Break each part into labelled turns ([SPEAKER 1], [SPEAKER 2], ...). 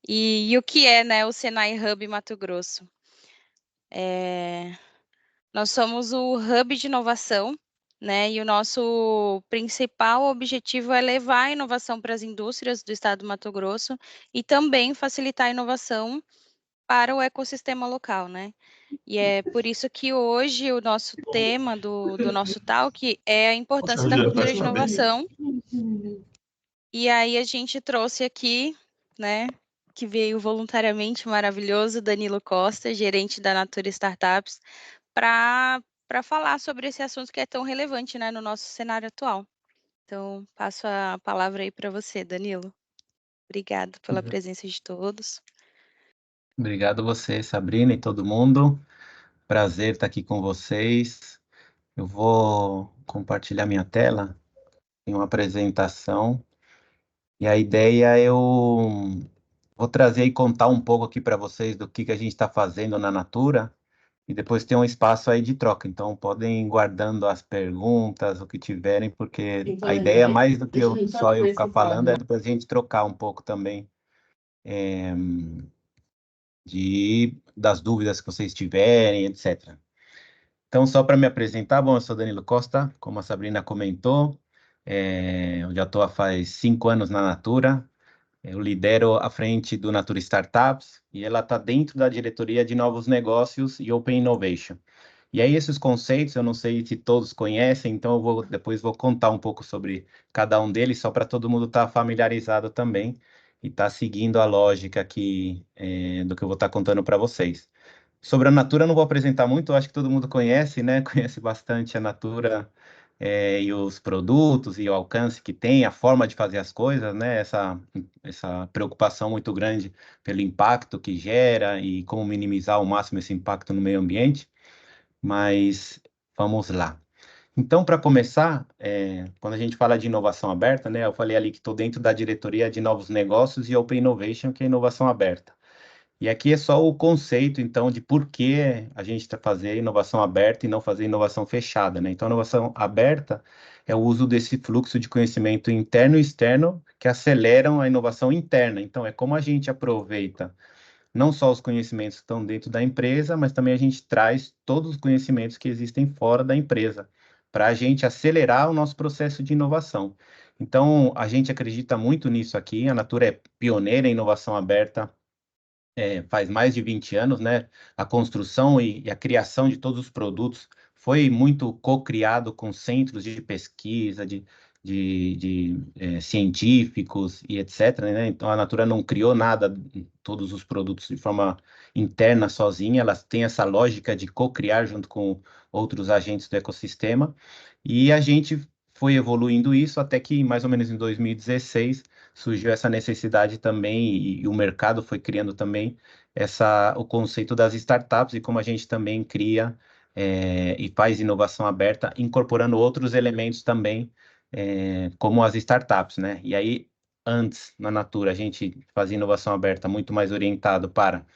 [SPEAKER 1] e o que é, né, o Senai Hub Mato Grosso. Nós somos o hub de inovação, né, e o nosso principal objetivo é levar a inovação para as indústrias do estado do Mato Grosso e também facilitar a inovação para o ecossistema local, né. E é por isso que hoje o nosso tema do nosso talk é a importância da cultura de inovação. E aí a gente trouxe aqui, né, que veio voluntariamente maravilhoso, Danilo Costa, gerente da Natura Startups, para falar sobre esse assunto que é tão relevante, né, no nosso cenário atual. Então, passo a palavra aí para você, Danilo. Obrigada pela presença de todos.
[SPEAKER 2] Obrigado a você, Sabrina, e todo mundo. Prazer estar aqui com vocês. Eu vou compartilhar minha tela em uma apresentação. E a ideia é eu vou trazer e contar um pouco aqui para vocês do que a gente está fazendo na Natura. E depois tem um espaço aí de troca. Então, podem ir guardando as perguntas, o que tiverem, porque a ideia, mais do que só eu ficar falando, é depois a gente trocar um pouco também das dúvidas que vocês tiverem, etc. Então, só para me apresentar, bom, eu sou Danilo Costa, como a Sabrina comentou, eu já estou há faz 5 anos na Natura, eu lidero a frente do Natura Startups, e ela está dentro da diretoria de novos negócios e Open Innovation. E aí, esses conceitos, eu não sei se todos conhecem, então depois vou contar um pouco sobre cada um deles, só para todo mundo estar familiarizado também, e estar seguindo a lógica aqui do que eu vou estar contando para vocês. Sobre a Natura, eu não vou apresentar muito, eu acho que todo mundo conhece, né? Conhece bastante a Natura e os produtos e o alcance que tem, a forma de fazer as coisas, né? Essa preocupação muito grande pelo impacto que gera e como minimizar ao máximo esse impacto no meio ambiente. Mas vamos lá. Então, para começar, quando a gente fala de inovação aberta, né? Eu falei ali que estou dentro da diretoria de novos negócios e Open Innovation, que é inovação aberta. E aqui é só o conceito, então, de por que a gente está fazendo inovação aberta e não fazer inovação fechada, né? Então, a inovação aberta é o uso desse fluxo de conhecimento interno e externo que aceleram a inovação interna. Então, é como a gente aproveita não só os conhecimentos que estão dentro da empresa, mas também a gente traz todos os conhecimentos que existem fora da empresa, para a gente acelerar o nosso processo de inovação. Então, a gente acredita muito nisso aqui, a Natura é pioneira em inovação aberta faz mais de 20 anos, né? A construção e a criação de todos os produtos foi muito co-criado com centros de pesquisa, de científicos e etc., né? Então, a Natura não criou nada, todos os produtos de forma interna, sozinha, elas têm essa lógica de co-criar junto com outros agentes do ecossistema, e a gente foi evoluindo isso até que, mais ou menos em 2016, surgiu essa necessidade também, e o mercado foi criando também o conceito das startups e como a gente também cria e faz inovação aberta, incorporando outros elementos também, como as startups, né? E aí, antes, na Natura, a gente fazia inovação aberta muito mais orientado para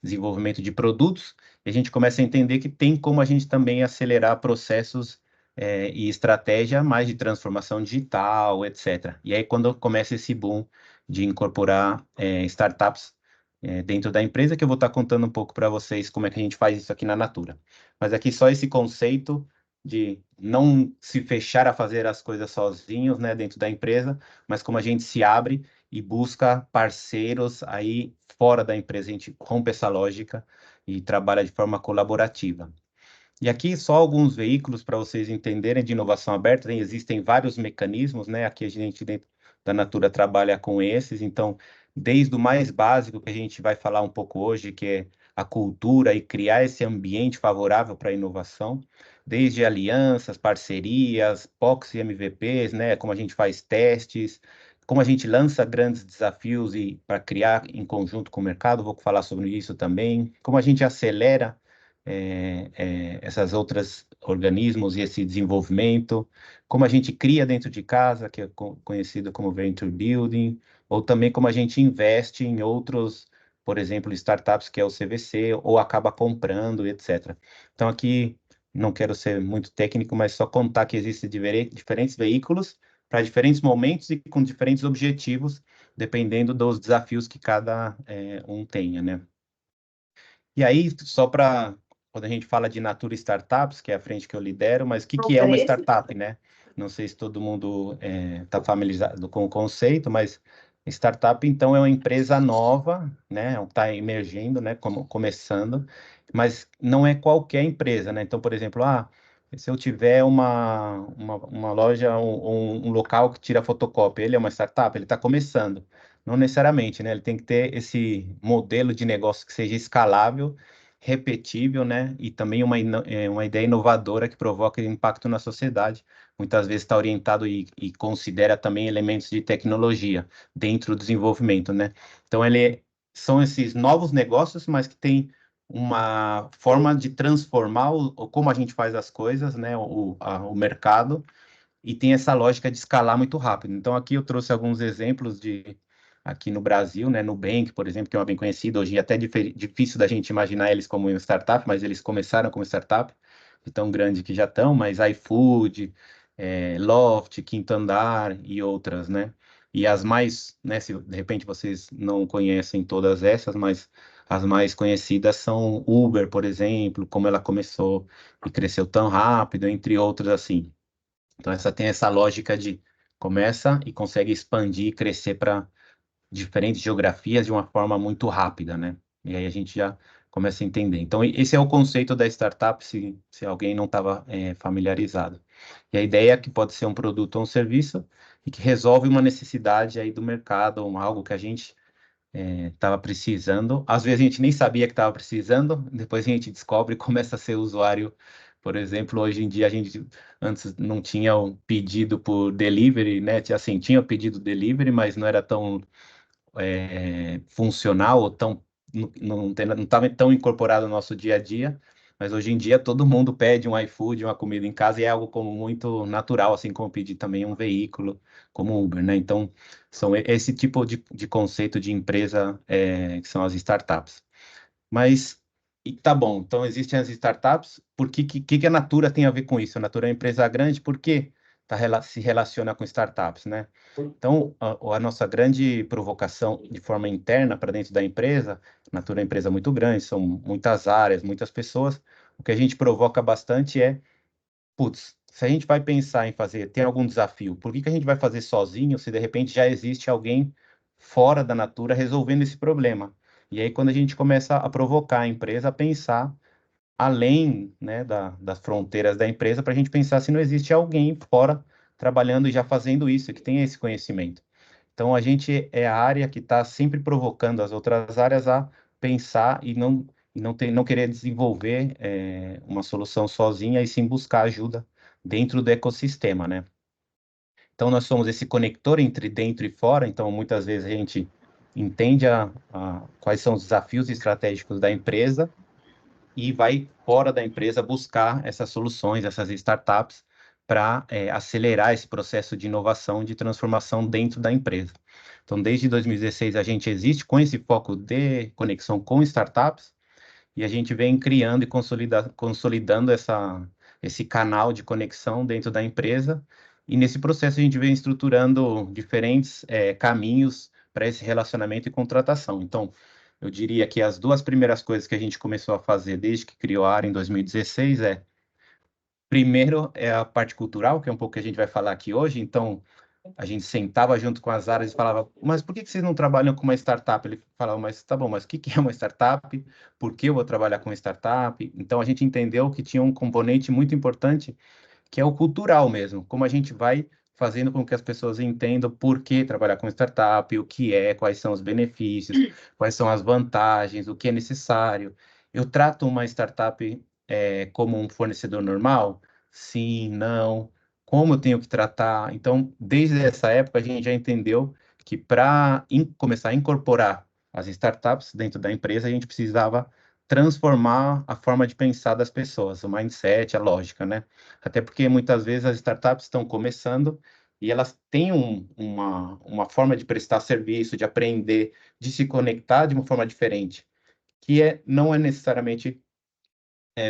[SPEAKER 2] desenvolvimento de produtos, e a gente começa a entender que tem como a gente também acelerar processos e estratégia mais de transformação digital, etc. E aí, quando começa esse boom de incorporar startups dentro da empresa, que eu vou estar contando um pouco para vocês como é que a gente faz isso aqui na Natura. Mas aqui só esse conceito de não se fechar a fazer as coisas sozinhos, né, dentro da empresa, mas como a gente se abre e busca parceiros aí fora da empresa, a gente rompe essa lógica e trabalha de forma colaborativa. E aqui só alguns veículos para vocês entenderem de inovação aberta, né? Existem vários mecanismos, né? Aqui a gente dentro da Natura trabalha com esses, então, desde o mais básico que a gente vai falar um pouco hoje, que é a cultura e criar esse ambiente favorável para a inovação, desde alianças, parcerias, POCs e MVPs, né? Como a gente faz testes, como a gente lança grandes desafios e para criar em conjunto com o mercado, vou falar sobre isso também, como a gente acelera essas outras organismos e esse desenvolvimento, como a gente cria dentro de casa, que é conhecido como Venture Building, ou também como a gente investe em outros, por exemplo, startups, que é o CVC, ou acaba comprando, etc. Então, aqui, não quero ser muito técnico, mas só contar que existem diferentes veículos para diferentes momentos e com diferentes objetivos, dependendo dos desafios que cada um tenha, né? E aí, só para, quando a gente fala de Natura Startups, que é a frente que eu lidero, mas o que, que é uma startup, né? Não sei se todo mundo está familiarizado com o conceito, mas startup, então, é uma empresa nova, né? Está emergindo, né? Começando, mas não é qualquer empresa, né? Então, por exemplo, se eu tiver uma loja, um local que tira fotocópia, ele é uma startup, ele está começando. Não necessariamente, né? Ele tem que ter esse modelo de negócio que seja escalável, repetível, né? E também uma ideia inovadora que provoque impacto na sociedade. Muitas vezes está orientado e considera também elementos de tecnologia dentro do desenvolvimento, né? Então, são esses novos negócios, mas que tem uma forma de transformar como a gente faz as coisas, né? O mercado, e tem essa lógica de escalar muito rápido. Então, aqui eu trouxe alguns exemplos aqui no Brasil, né, Nubank, por exemplo, que é uma bem conhecida, hoje é até difícil da gente imaginar eles como uma startup, mas eles começaram como startup, de tão grande que já estão, mas iFood, Loft, Quinto Andar e outras, né? E as mais, né, se de repente vocês não conhecem todas essas, mas as mais conhecidas são Uber, por exemplo, como ela começou e cresceu tão rápido, entre outras assim. Então, essa tem essa lógica de começa e consegue expandir e crescer para diferentes geografias de uma forma muito rápida, né? E aí a gente já começa a entender. Então, esse é o conceito da startup, se alguém não estava familiarizado. E a ideia é que pode ser um produto ou um serviço e que resolve uma necessidade aí do mercado, ou algo que a gente estava precisando. Às vezes a gente nem sabia que estava precisando, depois a gente descobre e começa a ser usuário. Por exemplo, hoje em dia a gente antes não tinha o pedido por delivery, né? Assim, tinha o pedido delivery, mas não era tão funcional ou tão não estava tão incorporado no nosso dia a dia. Mas hoje em dia todo mundo pede um iFood, uma comida em casa e é algo como muito natural, assim como pedir também um veículo como Uber, né? Então são esse tipo de conceito de empresa que são as startups. Mas e tá bom, então existem as startups, por que a Natura tem a ver com isso? A Natura é uma empresa grande, por que se relaciona com startups, né? Então, a nossa grande provocação de forma interna para dentro da empresa, a Natura é uma empresa muito grande, são muitas áreas, muitas pessoas, o que a gente provoca bastante é, putz, se a gente vai pensar em fazer, tem algum desafio, por que a gente vai fazer sozinho se de repente já existe alguém fora da Natura resolvendo esse problema? E aí, quando a gente começa a provocar a empresa a pensar além, né, das fronteiras da empresa, para a gente pensar se não existe alguém fora trabalhando e já fazendo isso, que tenha esse conhecimento. Então, a gente é a área que está sempre provocando as outras áreas a pensar não querer desenvolver uma solução sozinha e sim buscar ajuda dentro do ecossistema, né? Então, nós somos esse conector entre dentro e fora, então, muitas vezes a gente entende quais são os desafios estratégicos da empresa e vai fora da empresa buscar essas soluções, essas startups, para acelerar esse processo de inovação, de transformação dentro da empresa. Então, desde 2016, a gente existe com esse foco de conexão com startups, e a gente vem criando e consolidando esse canal de conexão dentro da empresa, e nesse processo a gente vem estruturando diferentes caminhos para esse relacionamento e contratação. Então, eu diria que as duas primeiras coisas que a gente começou a fazer desde que criou a área em 2016 primeiro, é a parte cultural, que é um pouco que a gente vai falar aqui hoje. Então, a gente sentava junto com as áreas e falava, mas por que vocês não trabalham com uma startup? Ele falava, mas tá bom, mas o que é uma startup? Por que eu vou trabalhar com startup? Então, a gente entendeu que tinha um componente muito importante, que é o cultural mesmo, como a gente vai fazendo com que as pessoas entendam por que trabalhar com startup, o que é, quais são os benefícios, quais são as vantagens, o que é necessário. Eu trato uma startup como um fornecedor normal? Sim, não. Como eu tenho que tratar? Então, desde essa época, a gente já entendeu que para começar a incorporar as startups dentro da empresa, a gente precisava transformar a forma de pensar das pessoas, o mindset, a lógica, né? Até porque muitas vezes as startups estão começando e elas têm uma forma de prestar serviço, de aprender, de se conectar de uma forma diferente, que não é necessariamente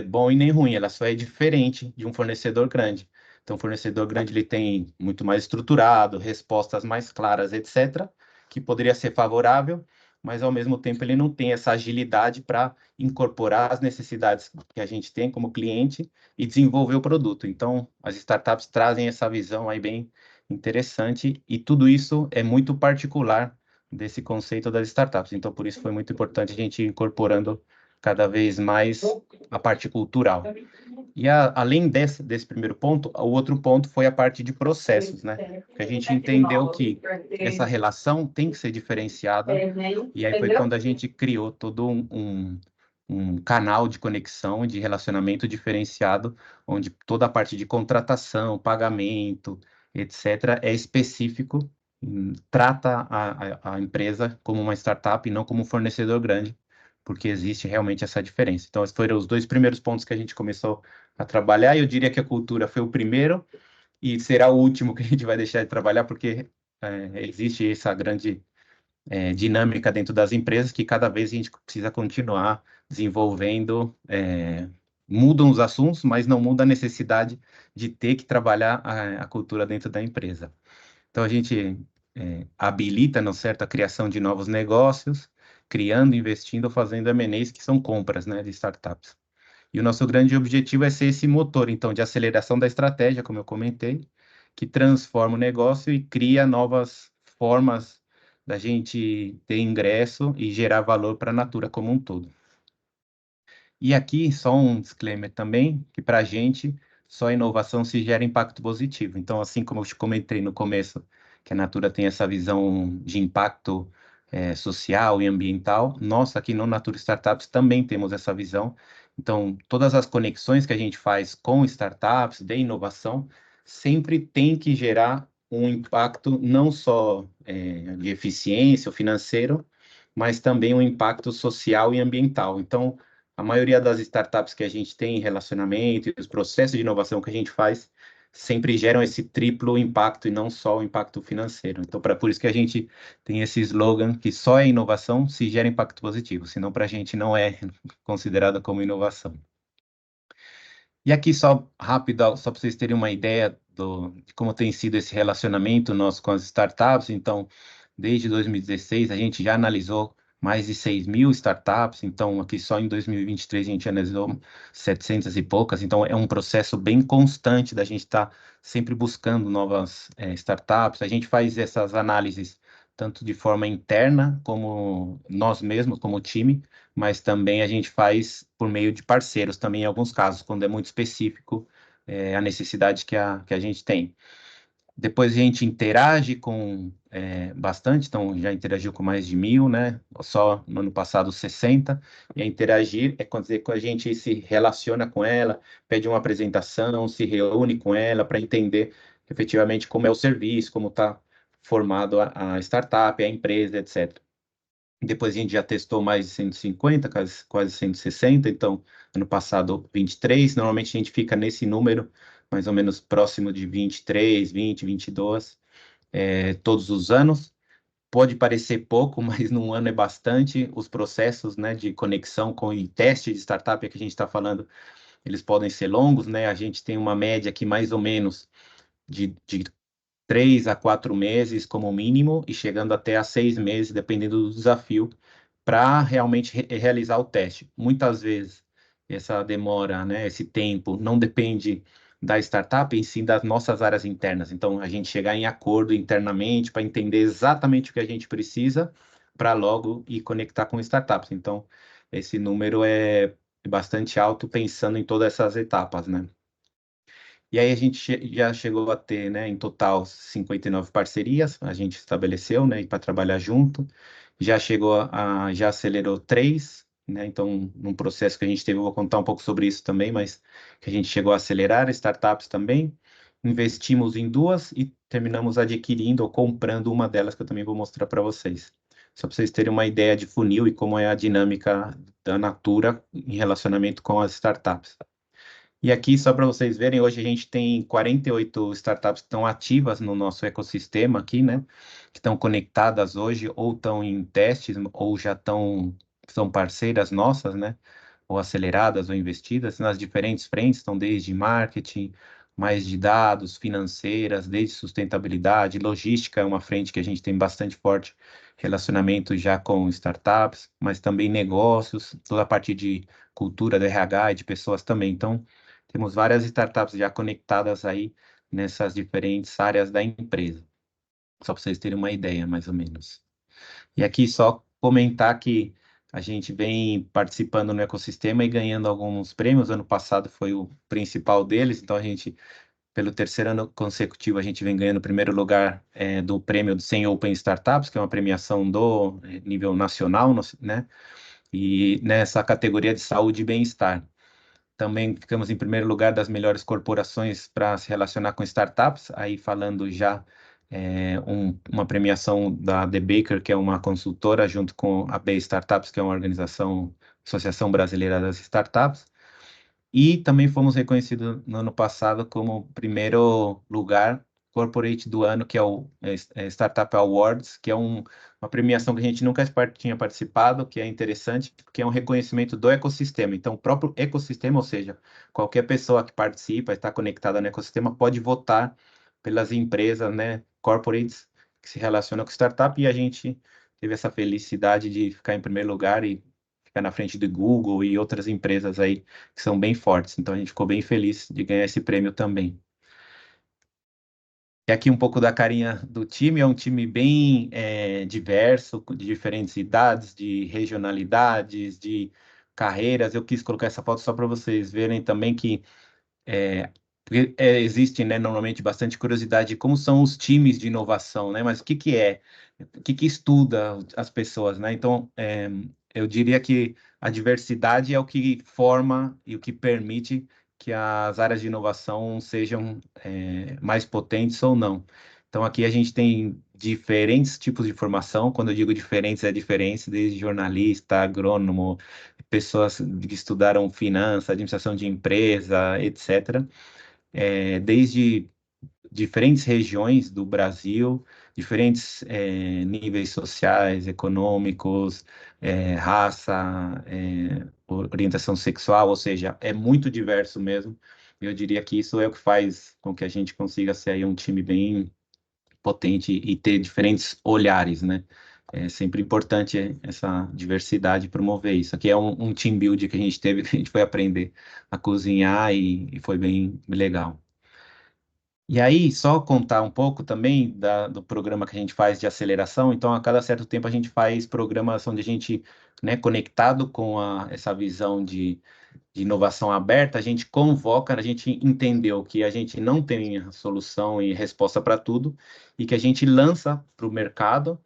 [SPEAKER 2] bom e nem ruim, ela só é diferente de um fornecedor grande. Então, o fornecedor grande ele tem muito mais estruturado, respostas mais claras, etc., que poderia ser favorável, mas ao mesmo tempo ele não tem essa agilidade para incorporar as necessidades que a gente tem como cliente e desenvolver o produto. Então, as startups trazem essa visão aí bem interessante e tudo isso é muito particular desse conceito das startups. Então, por isso foi muito importante a gente ir incorporando cada vez mais a parte cultural. E além desse primeiro ponto, o outro ponto foi a parte de processos, né? Que a gente entendeu que essa relação tem que ser diferenciada, e aí foi quando a gente criou todo um canal de conexão, de relacionamento diferenciado, onde toda a parte de contratação, pagamento, etc., é específico, trata a empresa como uma startup e não como um fornecedor grande, porque existe realmente essa diferença. Então, esses foram os dois primeiros pontos que a gente começou a trabalhar, e eu diria que a cultura foi o primeiro e será o último que a gente vai deixar de trabalhar, porque existe essa grande dinâmica dentro das empresas que cada vez a gente precisa continuar desenvolvendo. Mudam os assuntos, mas não muda a necessidade de ter que trabalhar a cultura dentro da empresa. Então, a gente habilita, não é certo, a criação de novos negócios, criando, investindo, fazendo M&As, que são compras, né, de startups. E o nosso grande objetivo é ser esse motor, então, de aceleração da estratégia, como eu comentei, que transforma o negócio e cria novas formas da gente ter ingresso e gerar valor para a Natura como um todo. E aqui, só um disclaimer também, que para a gente, só inovação se gera impacto positivo. Então, assim como eu te comentei no começo, que a Natura tem essa visão de impacto social e ambiental, nós aqui no Natura Startups também temos essa visão. Então, todas as conexões que a gente faz com startups, de inovação, sempre tem que gerar um impacto não só de eficiência ou financeiro, mas também um impacto social e ambiental. Então, a maioria das startups que a gente tem em relacionamento e os processos de inovação que a gente faz sempre geram esse triplo impacto e não só o impacto financeiro. Então, por isso que a gente tem esse slogan que só é inovação se gera impacto positivo, senão para a gente não é considerada como inovação. E aqui só rápido, só para vocês terem uma ideia de como tem sido esse relacionamento nosso com as startups. Então, desde 2016, a gente já analisou mais de 6.000 startups. Então, aqui só em 2023 a gente analisou 700 e poucas. Então, é um processo bem constante da gente estar sempre buscando novas startups. A gente faz essas análises tanto de forma interna, como nós mesmos, como time, mas também a gente faz por meio de parceiros também em alguns casos, quando é muito específico a necessidade que a gente tem. Depois a gente interage com bastante, então já interagiu com mais de 1.000, né? Só no ano passado 60. E a interagir é quando a gente se relaciona com ela, pede uma apresentação, se reúne com ela para entender efetivamente como é o serviço, como está formado a startup, a empresa, etc. Depois a gente já testou mais de 150, quase 160, então ano passado 23. Normalmente a gente fica nesse número, mais ou menos próximo de 23, 20, 22, todos os anos. Pode parecer pouco, mas num ano é bastante. Os processos, né, de conexão com e teste de startup que a gente está falando, eles podem ser longos, né? A gente tem uma média aqui mais ou menos de 3 a 4 meses como mínimo e chegando até a 6 meses, dependendo do desafio, para realmente realizar o teste. Muitas vezes essa demora, né, esse tempo, não depende da startup, em si das nossas áreas internas. Então, a gente chegar em acordo internamente para entender exatamente o que a gente precisa para logo ir conectar com startups. Então, esse número é bastante alto pensando em todas essas etapas, né? E aí a gente já chegou a ter, né, em total 59 parcerias, a gente estabeleceu, né, para trabalhar junto. Já chegou já acelerou 3, né, então num processo que a gente teve, eu vou contar um pouco sobre isso também, mas que a gente chegou a acelerar startups também. Investimos em 2 e terminamos adquirindo ou comprando uma delas que eu também vou mostrar para vocês. Só para vocês terem uma ideia de funil e como é a dinâmica da Natura em relacionamento com as startups. E aqui, só para vocês verem, hoje a gente tem 48 startups que estão ativas no nosso ecossistema aqui, né? Que estão conectadas hoje, ou estão em testes, ou já são parceiras nossas, né? Ou aceleradas ou investidas nas diferentes frentes, estão desde marketing, mais de dados, financeiras, desde sustentabilidade, logística é uma frente que a gente tem bastante forte relacionamento já com startups, mas também negócios, toda a parte de cultura do RH e de pessoas também. Então, temos várias startups já conectadas aí nessas diferentes áreas da empresa. Só para vocês terem uma ideia, mais ou menos. E aqui só comentar que a gente vem participando no ecossistema e ganhando alguns prêmios. Ano passado foi o principal deles, então a gente, pelo terceiro ano consecutivo, a gente vem ganhando o primeiro lugar do prêmio do 100 Open Startups, que é uma premiação do nível nacional, né? E nessa categoria de saúde e bem-estar. Também ficamos em primeiro lugar das melhores corporações para se relacionar com startups, aí falando já uma premiação da The Baker, que é uma consultora, junto com a B Startups, que é uma organização, Associação Brasileira das Startups. E também fomos reconhecidos no ano passado como primeiro lugar corporate do ano, que é o Startup Awards, que é uma premiação que a gente nunca tinha participado, que é interessante, porque é um reconhecimento do ecossistema. Então, o próprio ecossistema, ou seja, qualquer pessoa que participa, está conectada no ecossistema, pode votar pelas empresas, né, corporates, que se relacionam com startup, e a gente teve essa felicidade de ficar em primeiro lugar e ficar na frente do Google e outras empresas aí que são bem fortes. Então a gente ficou bem feliz de ganhar esse prêmio também. E aqui um pouco da carinha do time, é um time bem diverso, de diferentes idades, de regionalidades, de carreiras. Eu quis colocar essa foto só para vocês verem também que porque, existe, né, normalmente bastante curiosidade de como são os times de inovação, né? Mas o que que é? O que que estuda as pessoas, né? Então, eu diria que a diversidade é o que forma e o que permite que as áreas de inovação sejam mais potentes ou não. Então, aqui a gente tem diferentes tipos de formação. Quando eu digo diferentes, é diferente, desde jornalista, agrônomo, pessoas que estudaram finanças, administração de empresa, etc. Desde diferentes regiões do Brasil, diferentes níveis sociais, econômicos, raça, orientação sexual, ou seja, é muito diverso mesmo. Eu diria que isso é o que faz com que a gente consiga ser aí um time bem potente e ter diferentes olhares, né? É sempre importante essa diversidade, promover isso. Aqui é um team building que a gente teve, que a gente foi aprender a cozinhar e foi bem legal. E aí, só contar um pouco também do programa que a gente faz de aceleração. Então, a cada certo tempo, a gente faz programas onde a gente, né, conectado com essa visão de inovação aberta, a gente convoca, a gente entendeu que a gente não tem a solução e resposta para tudo, e que a gente lança para o mercado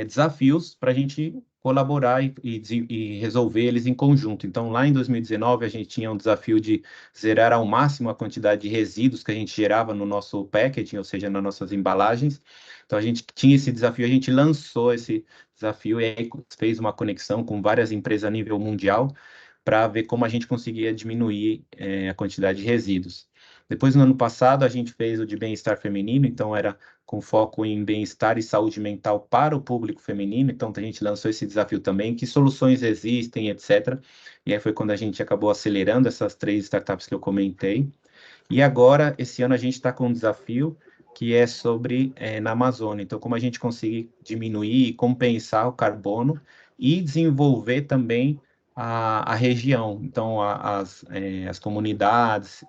[SPEAKER 2] desafios para a gente colaborar e resolver eles em conjunto. Então, lá em 2019, a gente tinha um desafio de zerar ao máximo a quantidade de resíduos que a gente gerava no nosso packaging, ou seja, nas nossas embalagens. Então, a gente tinha esse desafio, a gente lançou esse desafio e aí fez uma conexão com várias empresas a nível mundial para ver como a gente conseguia diminuir a quantidade de resíduos. Depois, no ano passado, a gente fez o de bem-estar feminino, então era com foco em bem-estar e saúde mental para o público feminino, então a gente lançou esse desafio também, que soluções existem, etc. E aí foi quando a gente acabou acelerando essas 3 startups que eu comentei. E agora, esse ano, a gente está com um desafio que é sobre na Amazônia. Então, como a gente consegue diminuir e compensar o carbono e desenvolver também a região. Então, as comunidades,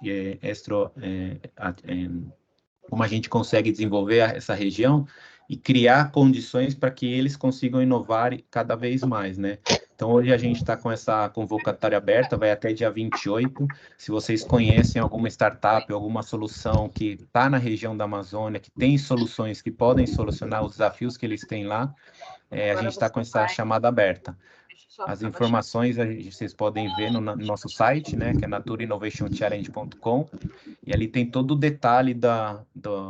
[SPEAKER 2] como a gente consegue desenvolver essa região e criar condições para que eles consigam inovar cada vez mais, né? Então, hoje a gente está com essa convocatória aberta, vai até dia 28. Se vocês conhecem alguma startup, alguma solução que está na região da Amazônia, que tem soluções que podem solucionar os desafios que eles têm lá, a gente está com essa chamada aberta. As informações vocês podem ver no nosso site, né, que é naturainnovationchallenge.com, e ali tem todo o detalhe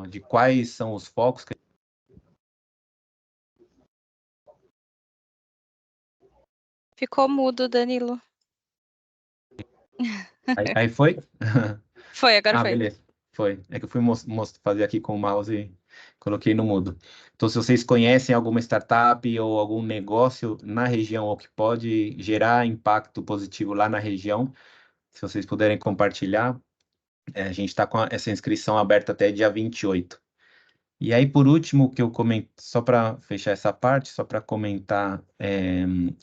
[SPEAKER 2] de quais são os focos.
[SPEAKER 1] Ficou mudo, Danilo.
[SPEAKER 2] Aí foi?
[SPEAKER 1] Foi, agora
[SPEAKER 2] Ah,
[SPEAKER 1] foi.
[SPEAKER 2] beleza. Foi. É que eu fui fazer aqui com o mouse e coloquei no mudo. Então, se vocês conhecem alguma startup ou algum negócio na região ou que pode gerar impacto positivo lá na região, se vocês puderem compartilhar, A gente está com essa inscrição aberta até dia 28. E aí, por último, que eu comento, só para fechar essa parte, só para comentar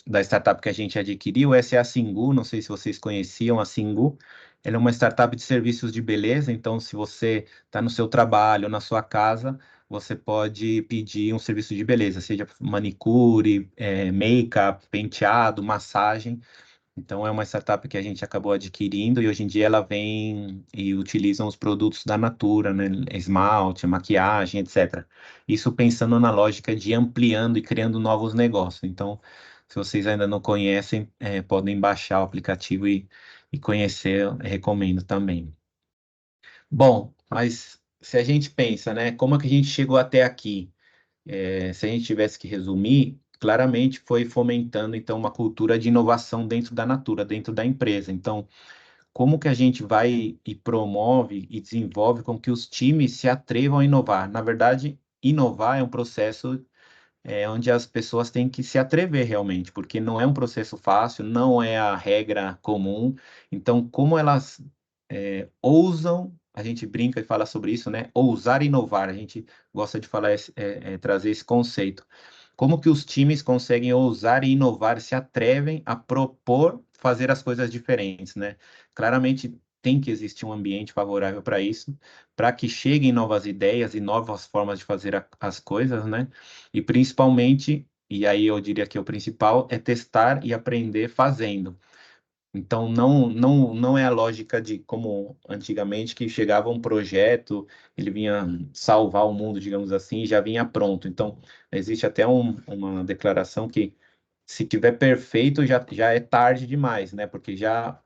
[SPEAKER 2] da startup que a gente adquiriu, essa é a Singu, não sei se vocês conheciam a Singu. Ela é uma startup de serviços de beleza, então se você está no seu trabalho, na sua casa, você pode pedir um serviço de beleza, seja manicure, make-up, penteado, massagem. Então, é uma startup que a gente acabou adquirindo e hoje em dia ela vem e utiliza os produtos da Natura, né? Esmalte, maquiagem, etc. Isso pensando na lógica de ampliando e criando novos negócios. Então, se vocês ainda não conhecem, podem baixar o aplicativo e conhecer, eu recomendo também. Bom, mas se a gente pensa, né, como é que a gente chegou até aqui? Se a gente tivesse que resumir, claramente foi fomentando então uma cultura de inovação dentro da Natura, dentro da empresa. Então, como que a gente vai e promove e desenvolve com que os times se atrevam a inovar? Na verdade, inovar é um processo onde as pessoas têm que se atrever realmente, porque não é um processo fácil, não é a regra comum. Então, como elas ousam, a gente brinca e fala sobre isso, né? Ousar inovar, a gente gosta de falar, trazer esse conceito. Como que os times conseguem ousar e inovar, se atrevem a propor fazer as coisas diferentes, né? Claramente tem que existir um ambiente favorável para isso, para que cheguem novas ideias e novas formas de fazer as coisas, né? E principalmente, e aí eu diria que o principal é testar e aprender fazendo. Então, não é a lógica de como antigamente que chegava um projeto, ele vinha salvar o mundo, digamos assim, e já vinha pronto. Então, existe até uma declaração que se tiver perfeito já é tarde demais, né? Porque já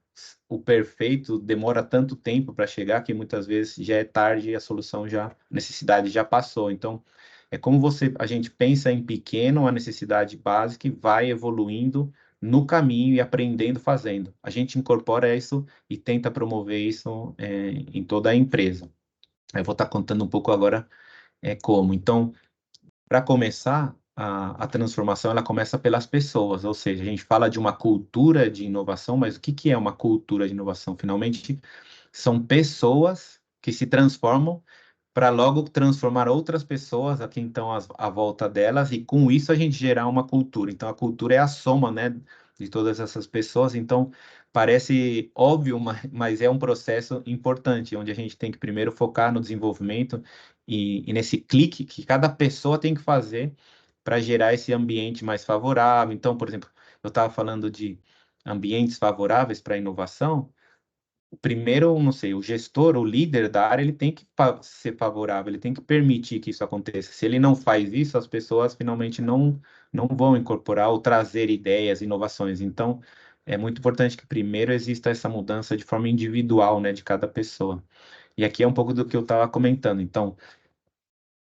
[SPEAKER 2] o perfeito demora tanto tempo para chegar que muitas vezes já é tarde e a solução já, a necessidade já passou. Então, é como a gente pensa em pequeno, a necessidade básica e vai evoluindo no caminho e aprendendo fazendo. A gente incorpora isso e tenta promover isso em toda a empresa. Eu vou estar contando um pouco agora como. Então, para começar, a transformação ela começa pelas pessoas, ou seja, a gente fala de uma cultura de inovação, mas o que que é uma cultura de inovação? Finalmente, são pessoas que se transformam para logo transformar outras pessoas aqui então à volta delas e com isso a gente gerar uma cultura. Então a cultura é a soma, né, de todas essas pessoas. Então parece óbvio, mas é um processo importante onde a gente tem que primeiro focar no desenvolvimento e nesse clique que cada pessoa tem que fazer para gerar esse ambiente mais favorável. Então, por exemplo, eu estava falando de ambientes favoráveis para a inovação. Primeiro, não sei, o gestor, o líder da área, ele tem que ser favorável, ele tem que permitir que isso aconteça. Se ele não faz isso, as pessoas finalmente não vão incorporar ou trazer ideias, inovações. Então, é muito importante que primeiro exista essa mudança de forma individual, né, de cada pessoa. E aqui é um pouco do que eu estava comentando. Então,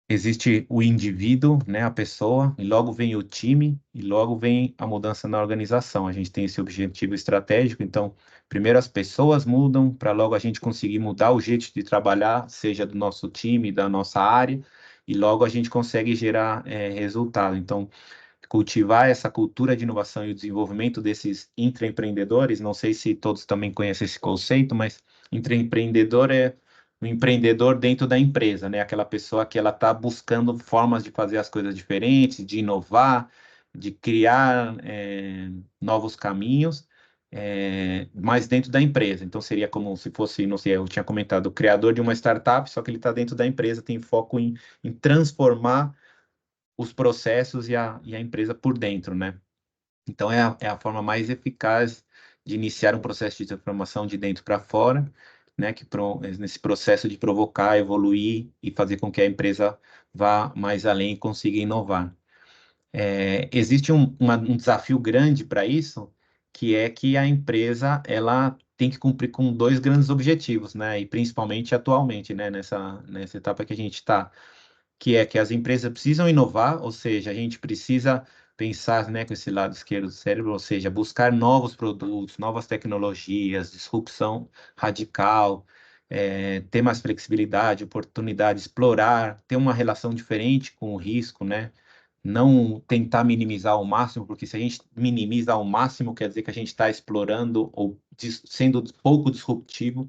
[SPEAKER 2] existe o indivíduo, né, a pessoa, e logo vem o time, e logo vem a mudança na organização. A gente tem esse objetivo estratégico, então, primeiro as pessoas mudam, para logo a gente conseguir mudar o jeito de trabalhar, seja do nosso time, da nossa área, e logo a gente consegue gerar resultado. Então, cultivar essa cultura de inovação e o desenvolvimento desses intraempreendedores, não sei se todos também conhecem esse conceito, mas intraempreendedor é um empreendedor dentro da empresa, né? Aquela pessoa que ela está buscando formas de fazer as coisas diferentes, de inovar, de criar novos caminhos, mas dentro da empresa. Então seria como se fosse, não sei, eu tinha comentado, o criador de uma startup, só que ele está dentro da empresa, tem foco em transformar os processos e a empresa por dentro, né? Então é a forma mais eficaz de iniciar um processo de transformação de dentro para fora, né? Nesse processo de provocar, evoluir e fazer com que a empresa vá mais além e consiga inovar. Existe um desafio grande para isso, que é que a empresa ela tem que cumprir com dois grandes objetivos, né? E principalmente atualmente, né? Nessa etapa que a gente está, que é que as empresas precisam inovar, ou seja, a gente precisa pensar, né, com esse lado esquerdo do cérebro, ou seja, buscar novos produtos, novas tecnologias, disrupção radical, ter mais flexibilidade, oportunidade, explorar, ter uma relação diferente com o risco, né? Não tentar minimizar ao máximo, porque se a gente minimiza ao máximo, quer dizer que a gente está explorando ou sendo pouco disruptivo.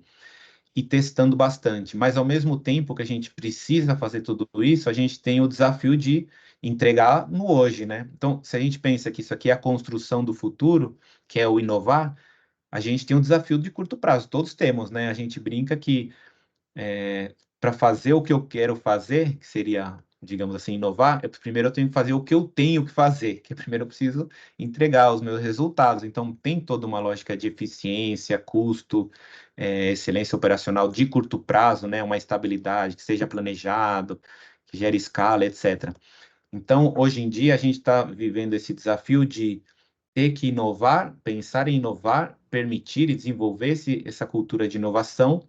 [SPEAKER 2] e testando bastante. Mas, ao mesmo tempo que a gente precisa fazer tudo isso, a gente tem o desafio de entregar no hoje, né? Então, se a gente pensa que isso aqui é a construção do futuro, que é o inovar, a gente tem um desafio de curto prazo. Todos temos, né? A gente brinca que para fazer o que eu quero fazer, que seria, digamos assim, inovar, primeiro eu tenho que fazer o que eu tenho que fazer, que primeiro eu preciso entregar os meus resultados. Então, tem toda uma lógica de eficiência, custo, excelência operacional de curto prazo, né? Uma estabilidade, que seja planejado, que gere escala, etc. Então, hoje em dia, a gente está vivendo esse desafio de ter que inovar, pensar em inovar, permitir e desenvolver essa cultura de inovação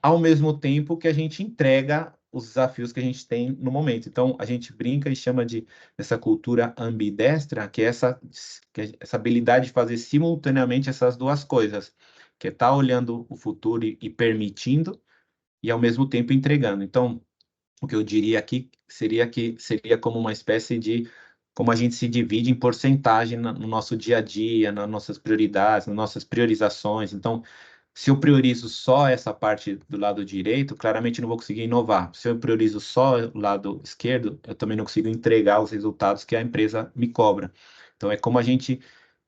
[SPEAKER 2] ao mesmo tempo que a gente entrega os desafios que a gente tem no momento. Então, a gente brinca e chama de essa cultura ambidestra, que é essa habilidade de fazer simultaneamente essas duas coisas, que é estar olhando o futuro e permitindo, e ao mesmo tempo entregando. Então, o que eu diria aqui seria como uma espécie de como a gente se divide em porcentagem no nosso dia a dia, nas nossas prioridades, nas nossas priorizações. Então, se eu priorizo só essa parte do lado direito, claramente não vou conseguir inovar. Se eu priorizo só o lado esquerdo, eu também não consigo entregar os resultados que a empresa me cobra. Então, é como a gente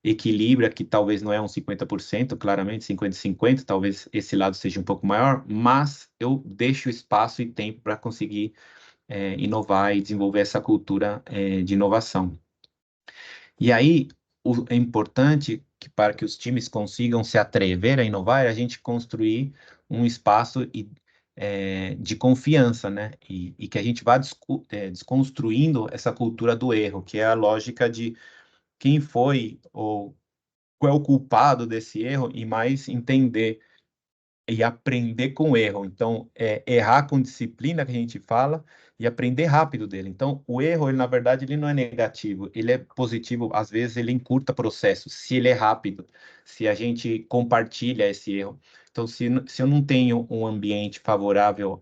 [SPEAKER 2] equilibra, que talvez não é um 50%, claramente 50-50, talvez esse lado seja um pouco maior, mas eu deixo espaço e tempo para conseguir inovar e desenvolver essa cultura de inovação. E aí, é importante que para que os times consigam se atrever a inovar, é a gente construir um espaço de confiança, né? E que a gente vá desconstruindo essa cultura do erro, que é a lógica de quem foi ou qual é o culpado desse erro, e mais entender e aprender com o erro. Então, errar com disciplina, que a gente fala, e aprender rápido dele. Então, o erro, ele, na verdade, ele não é negativo, ele é positivo. Às vezes, ele encurta processos, se ele é rápido, se a gente compartilha esse erro. Então, se eu não tenho um ambiente favorável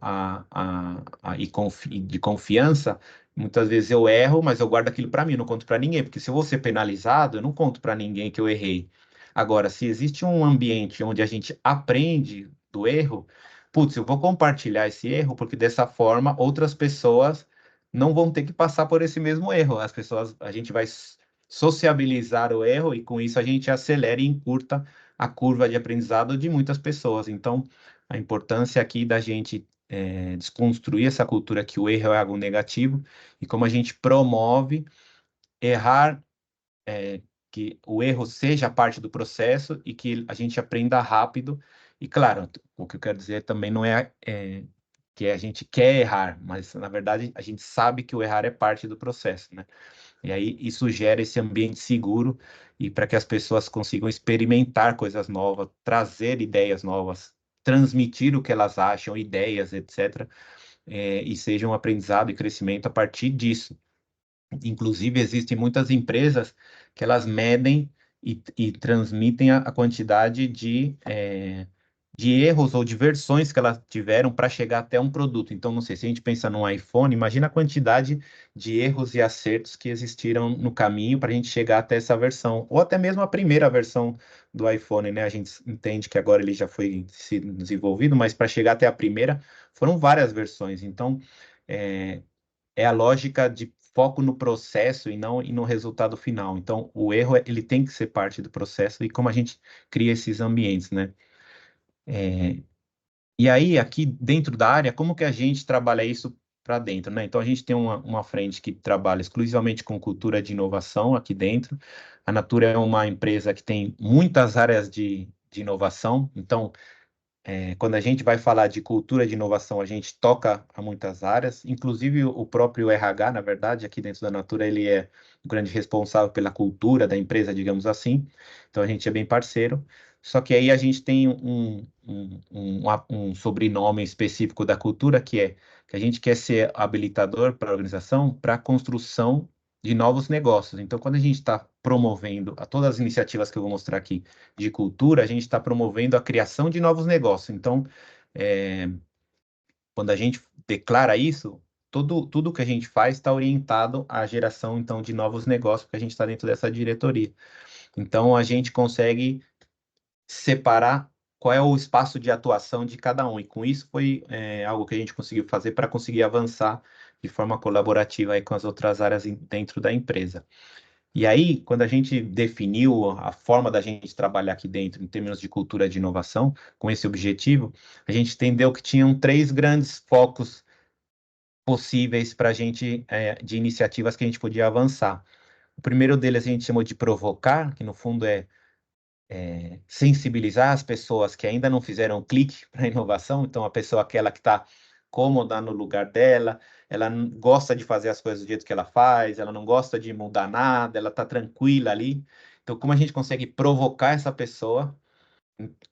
[SPEAKER 2] de confiança, muitas vezes eu erro, mas eu guardo aquilo para mim, não conto para ninguém, porque se eu vou ser penalizado, eu não conto para ninguém que eu errei. Agora, se existe um ambiente onde a gente aprende do erro, putz, eu vou compartilhar esse erro, porque dessa forma outras pessoas não vão ter que passar por esse mesmo erro. A gente vai sociabilizar o erro e com isso a gente acelera e encurta a curva de aprendizado de muitas pessoas. Então, a importância aqui da gente desconstruir essa cultura que o erro é algo negativo e como a gente promove errar, que o erro seja parte do processo e que a gente aprenda rápido. E claro, o que eu quero dizer também não é que a gente quer errar, mas na verdade a gente sabe que o errar é parte do processo, né? E aí isso gera esse ambiente seguro e para que as pessoas consigam experimentar coisas novas, trazer ideias novas, transmitir o que elas acham, ideias, etc., e seja um aprendizado e crescimento a partir disso. Inclusive, existem muitas empresas que elas medem e transmitem a quantidade de erros ou de versões que elas tiveram para chegar até um produto. Então, não sei, se a gente pensa num iPhone, imagina a quantidade de erros e acertos que existiram no caminho para a gente chegar até essa versão, ou até mesmo a primeira versão do iPhone, né? A gente entende que agora ele já foi desenvolvido, mas para chegar até a primeira, foram várias versões. Então, é, é a lógica de foco no processo e no resultado final. Então, o erro ele tem que ser parte do processo e como a gente cria esses ambientes, né? E aí, aqui dentro da área, como que a gente trabalha isso para dentro, né? Então, a gente tem uma frente que trabalha exclusivamente com cultura de inovação aqui dentro. A Natura é uma empresa que tem muitas áreas de inovação. Então, quando a gente vai falar de cultura de inovação, a gente toca a muitas áreas, inclusive o próprio RH, na verdade, aqui dentro da Natura, ele é o grande responsável pela cultura da empresa, digamos assim. Então a gente é bem parceiro. Só que aí a gente tem um sobrenome específico da cultura, que é que a gente quer ser habilitador para a organização para a construção de novos negócios. Então, quando a gente está promovendo a todas as iniciativas que eu vou mostrar aqui de cultura, a gente está promovendo a criação de novos negócios. Então, é, quando a gente declara isso, tudo que a gente faz está orientado à geração, então, de novos negócios, porque a gente está dentro dessa diretoria. Então, a gente consegue separar qual é o espaço de atuação de cada um. E com isso foi algo que a gente conseguiu fazer para conseguir avançar de forma colaborativa aí com as outras áreas dentro da empresa. E aí, quando a gente definiu a forma da gente trabalhar aqui dentro, em termos de cultura de inovação, com esse objetivo, a gente entendeu que tinham três grandes focos possíveis para a gente, de iniciativas que a gente podia avançar. O primeiro deles a gente chamou de provocar, que no fundo é sensibilizar as pessoas que ainda não fizeram clique para a inovação. Então, a pessoa aquela que está cômoda no lugar dela, ela gosta de fazer as coisas do jeito que ela faz, ela não gosta de mudar nada, ela está tranquila ali. Então, como a gente consegue provocar essa pessoa,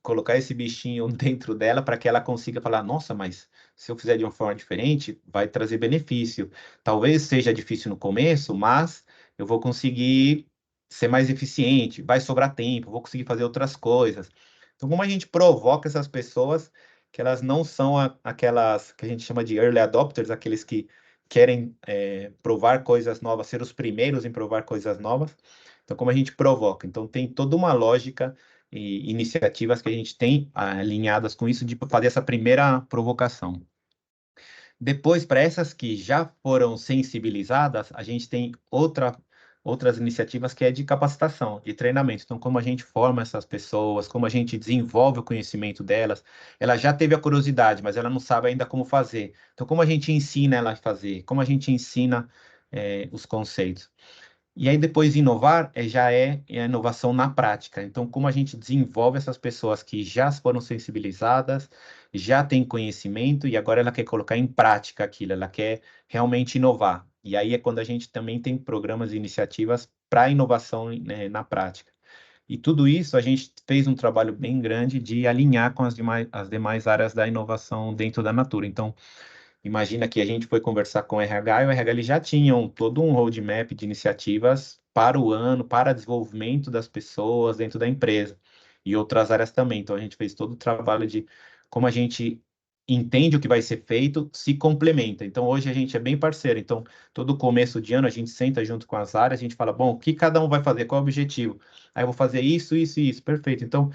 [SPEAKER 2] colocar esse bichinho dentro dela para que ela consiga falar, nossa, mas se eu fizer de uma forma diferente, vai trazer benefício. Talvez seja difícil no começo, mas eu vou conseguir ser mais eficiente, vai sobrar tempo, vou conseguir fazer outras coisas. Então, como a gente provoca essas pessoas que elas não são aquelas que a gente chama de early adopters, aqueles que querem provar coisas novas, ser os primeiros em provar coisas novas. Então, como a gente provoca? Então, tem toda uma lógica e iniciativas que a gente tem alinhadas com isso de fazer essa primeira provocação. Depois, para essas que já foram sensibilizadas, a gente tem outras iniciativas que é de capacitação, de treinamento. Então, como a gente forma essas pessoas, como a gente desenvolve o conhecimento delas, ela já teve a curiosidade, mas ela não sabe ainda como fazer. Então, como a gente ensina ela a fazer, como a gente ensina os conceitos. E aí depois inovar já é a inovação na prática. Então, como a gente desenvolve essas pessoas que já foram sensibilizadas, já têm conhecimento e agora ela quer colocar em prática aquilo, ela quer realmente inovar. E aí é quando a gente também tem programas e iniciativas para inovação, né, na prática. E tudo isso a gente fez um trabalho bem grande de alinhar com as demais áreas da inovação dentro da Natura. Então, imagina que a gente foi conversar com o RH e o RH eles já tinham todo um roadmap de iniciativas para o ano, para desenvolvimento das pessoas dentro da empresa e outras áreas também. Então a gente fez todo o trabalho de como a gente entende o que vai ser feito, se complementa. Então hoje a gente é bem parceiro. Então todo começo de ano a gente senta junto com as áreas, a gente fala, bom, o que cada um vai fazer, qual é o objetivo? Aí eu vou fazer isso, isso e isso. Perfeito. Então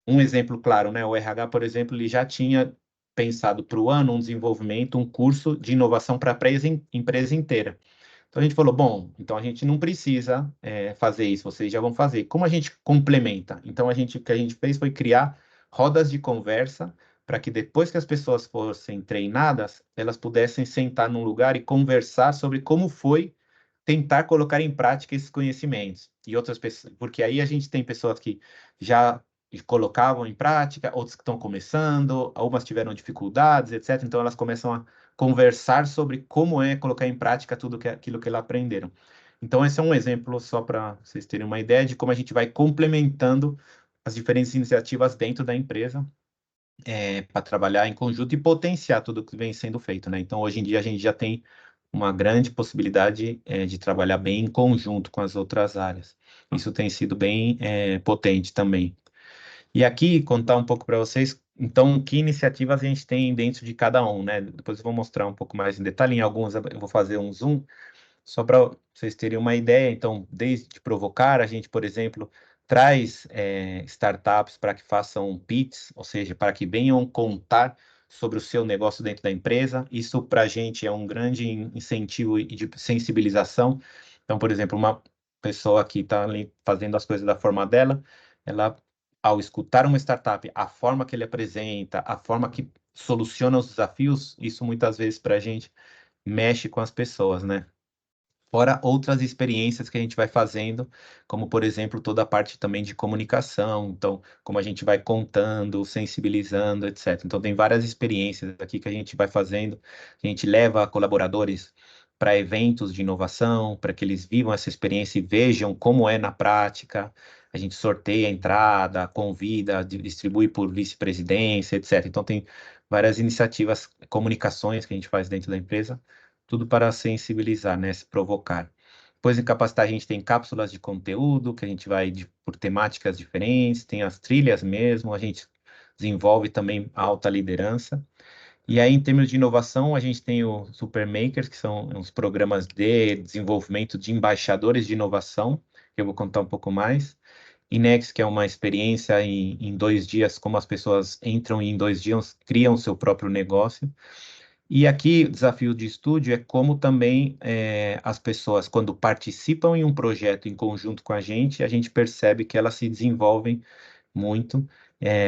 [SPEAKER 2] um exemplo claro, né? O RH, por exemplo, ele já tinha pensado para o ano um desenvolvimento, um curso de inovação para a empresa inteira. Então a gente falou, bom, então a gente não precisa fazer isso, vocês já vão fazer. Como a gente complementa? Então o que a gente fez foi criar rodas de conversa para que depois que as pessoas fossem treinadas, elas pudessem sentar num lugar e conversar sobre como foi tentar colocar em prática esses conhecimentos. E outras pessoas, porque aí a gente tem pessoas que já colocavam em prática, outras que estão começando, algumas tiveram dificuldades, etc. Então elas começam a conversar sobre como é colocar em prática aquilo que elas aprenderam. Então esse é um exemplo só para vocês terem uma ideia de como a gente vai complementando as diferentes iniciativas dentro da empresa para trabalhar em conjunto e potenciar tudo que vem sendo feito, né? Então hoje em dia a gente já tem uma grande possibilidade de trabalhar bem em conjunto com as outras áreas. Isso tem sido bem potente também. E aqui, contar um pouco para vocês, então, que iniciativas a gente tem dentro de cada um, né? Depois eu vou mostrar um pouco mais em detalhe, em alguns eu vou fazer um zoom, só para vocês terem uma ideia. Então, desde provocar, a gente, por exemplo, traz startups para que façam pitches, ou seja, para que venham contar sobre o seu negócio dentro da empresa. Isso, para a gente, é um grande incentivo e de sensibilização. Então, por exemplo, uma pessoa que está ali fazendo as coisas da forma dela, ela, ao escutar uma startup, a forma que ele apresenta, a forma que soluciona os desafios, isso muitas vezes para a gente mexe com as pessoas, né? Fora outras experiências que a gente vai fazendo, como, por exemplo, toda a parte também de comunicação, então, como a gente vai contando, sensibilizando, etc. Então, tem várias experiências aqui que a gente vai fazendo, a gente leva colaboradores para eventos de inovação, para que eles vivam essa experiência e vejam como é na prática. A gente sorteia a entrada, convida, distribui por vice-presidência, etc. Então, tem várias iniciativas, comunicações que a gente faz dentro da empresa tudo para sensibilizar, né, se provocar. Depois, em capacitar, a gente tem cápsulas de conteúdo, que a gente vai por temáticas diferentes, tem as trilhas mesmo, a gente desenvolve também a alta liderança. E aí, em termos de inovação, a gente tem o Supermakers, que são uns programas de desenvolvimento de embaixadores de inovação, que eu vou contar um pouco mais. Inex, que é uma experiência em 2 dias, como as pessoas entram e em 2 dias criam seu próprio negócio. E aqui o desafio de estúdio é como também as pessoas, quando participam em um projeto em conjunto com a gente percebe que elas se desenvolvem muito,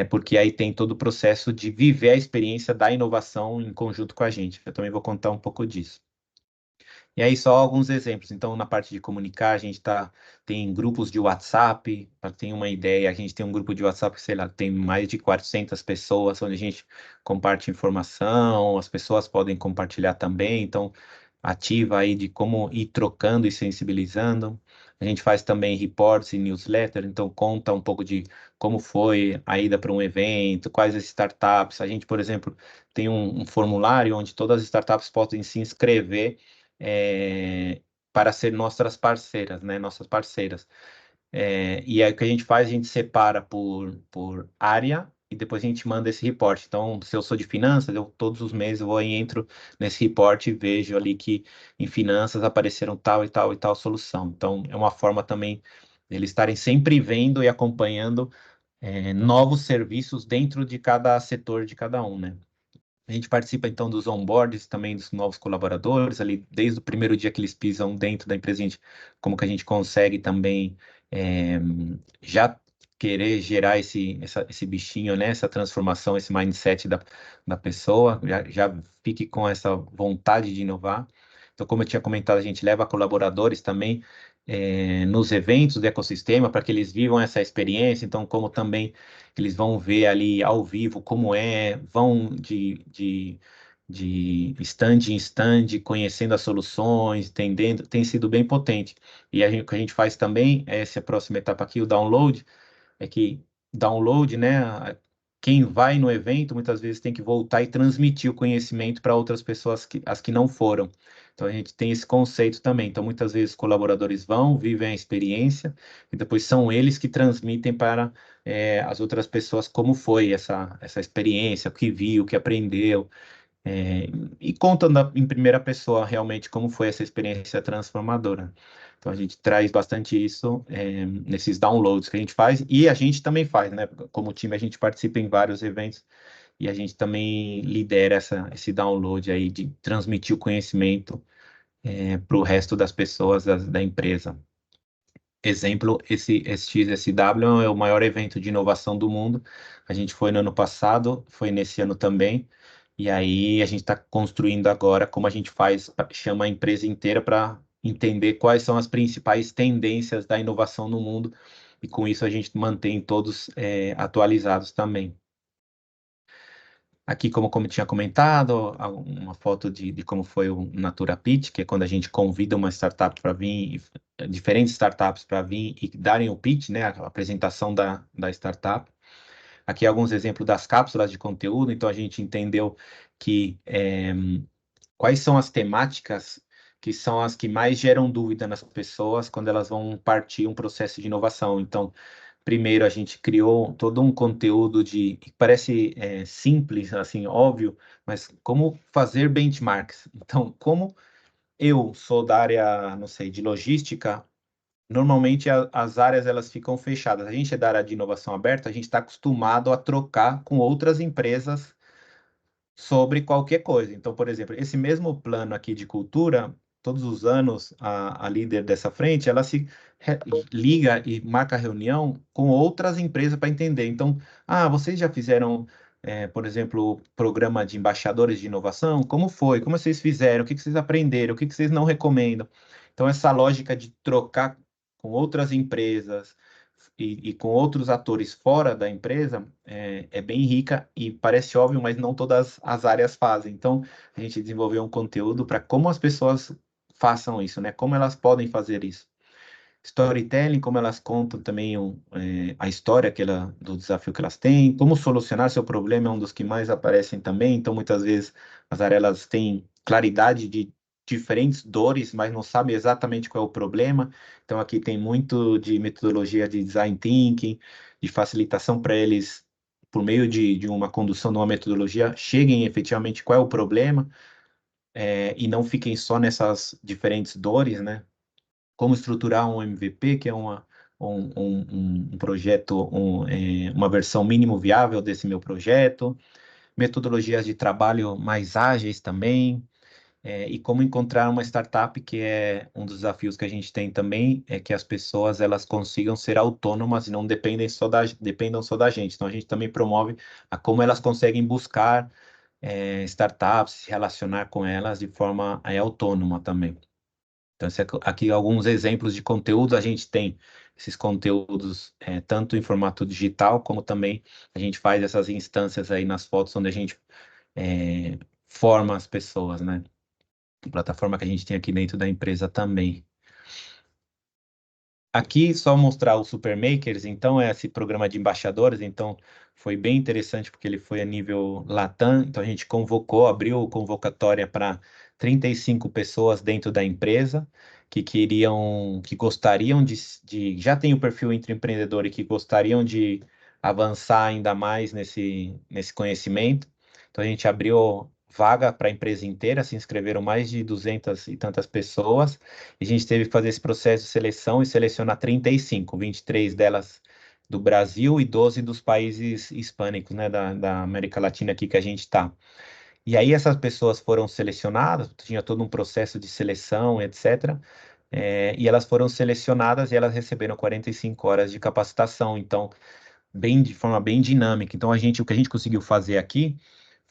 [SPEAKER 2] porque aí tem todo o processo de viver a experiência da inovação em conjunto com a gente. Eu também vou contar um pouco disso. E aí, só alguns exemplos. Então, na parte de comunicar, tem grupos de WhatsApp, para ter uma ideia, a gente tem um grupo de WhatsApp, sei lá, tem mais de 400 pessoas, onde a gente compartilha informação, as pessoas podem compartilhar também, então, ativa aí de como ir trocando e sensibilizando. A gente faz também reports e newsletter, então conta um pouco de como foi a ida para um evento, quais as startups. A gente, por exemplo, tem um formulário onde todas as startups podem se inscrever é, para ser nossas parceiras, né? Nossas parceiras. E aí o que a gente faz, a gente separa por área e depois a gente manda esse reporte. Então, se eu sou de finanças, eu todos os meses eu vou e entro nesse reporte e vejo ali que em finanças apareceram tal e tal e tal solução. Então, é uma forma também eles estarem sempre vendo e acompanhando novos serviços dentro de cada setor de cada um, né? A gente participa então dos onboards também dos novos colaboradores, ali desde o primeiro dia que eles pisam dentro da empresa, como que a gente consegue também é, já querer gerar esse bichinho, né? Essa transformação, esse mindset da pessoa, já fique com essa vontade de inovar. Então, como eu tinha comentado, a gente leva colaboradores também nos eventos do ecossistema para que eles vivam essa experiência. Então, como também eles vão ver ali ao vivo como vão de stand em stand, conhecendo as soluções, entendendo, tem sido bem potente. E o que a gente faz também, essa próxima etapa aqui, o download, é que download, né? Quem vai no evento muitas vezes tem que voltar e transmitir o conhecimento para outras pessoas, as que não foram. Então a gente tem esse conceito também. Então muitas vezes os colaboradores vão, vivem a experiência e depois são eles que transmitem para as outras pessoas como foi essa experiência, o que viu, o que aprendeu. É, e contando em primeira pessoa realmente como foi essa experiência transformadora. Então a gente traz bastante isso nesses downloads que a gente faz e a gente também faz, né? Como time a gente participa em vários eventos e a gente também lidera esse download aí de transmitir o conhecimento para o resto das pessoas da empresa. Exemplo, esse XSW é o maior evento de inovação do mundo. A gente foi no ano passado, foi nesse ano também. E aí a gente está construindo agora como a gente faz, chama a empresa inteira para entender quais são as principais tendências da inovação no mundo. E com isso a gente mantém todos atualizados também. Aqui, como eu tinha comentado, uma foto de como foi o Natura Pitch, que é quando a gente convida uma startup para vir, diferentes startups para vir e darem o pitch, né, a apresentação da startup. Aqui alguns exemplos das cápsulas de conteúdo, então a gente entendeu que quais são as temáticas que são as que mais geram dúvida nas pessoas quando elas vão partir um processo de inovação. Então, primeiro, a gente criou todo um conteúdo que parece simples, assim, óbvio, mas como fazer benchmarks. Então, como eu sou da área, não sei, de logística, normalmente as áreas elas ficam fechadas. A gente é da área de inovação aberta, a gente está acostumado a trocar com outras empresas sobre qualquer coisa. Então, por exemplo, esse mesmo plano aqui de cultura, todos os anos a líder dessa frente, ela liga e marca reunião com outras empresas para entender. Então, vocês já fizeram, por exemplo, programa de embaixadores de inovação? Como foi? Como vocês fizeram? O que que vocês aprenderam? O que que vocês não recomendam? Então, essa lógica de trocar com outras empresas, e com outros atores fora da empresa é bem rica e parece óbvio, mas não todas as áreas fazem. Então, a gente desenvolveu um conteúdo para como as pessoas façam isso, né? Como elas podem fazer isso. Storytelling, como elas contam também a história do desafio que elas têm, como solucionar seu problema é um dos que mais aparecem também. Então, muitas vezes as áreas elas têm claridade de diferentes dores, mas não sabem exatamente qual é o problema. Então, aqui tem muito de metodologia de design thinking, de facilitação para eles, por meio de uma condução de uma metodologia, cheguem efetivamente qual é o problema, e não fiquem só nessas diferentes dores, né? Como estruturar um MVP, que é um projeto, uma versão mínimo viável desse meu projeto, metodologias de trabalho mais ágeis também, e como encontrar uma startup, que é um dos desafios que a gente tem também, é que as pessoas elas consigam ser autônomas e não dependam só da gente. Então a gente também promove a como elas conseguem buscar startups, se relacionar com elas de forma autônoma também. Então, aqui alguns exemplos de conteúdo, a gente tem esses conteúdos tanto em formato digital, como também a gente faz essas instâncias aí nas fotos onde a gente forma as pessoas, né? Plataforma que a gente tem aqui dentro da empresa também. Aqui só mostrar o Supermakers, então é esse programa de embaixadores, então foi bem interessante porque ele foi a nível Latam, então a gente abriu convocatória para 35 pessoas dentro da empresa que gostariam já tem o perfil entre empreendedor e que gostariam de avançar ainda mais nesse conhecimento. Então a gente abriu vaga para a empresa inteira, se inscreveram mais de 200 e tantas pessoas, e a gente teve que fazer esse processo de seleção e selecionar 35, 23 delas do Brasil e 12 dos países hispânicos, né, da América Latina aqui que a gente está. E aí essas pessoas foram selecionadas, tinha todo um processo de seleção, etc. E elas foram selecionadas e elas receberam 45 horas de capacitação. Então, de forma bem dinâmica. Então, o que a gente conseguiu fazer aqui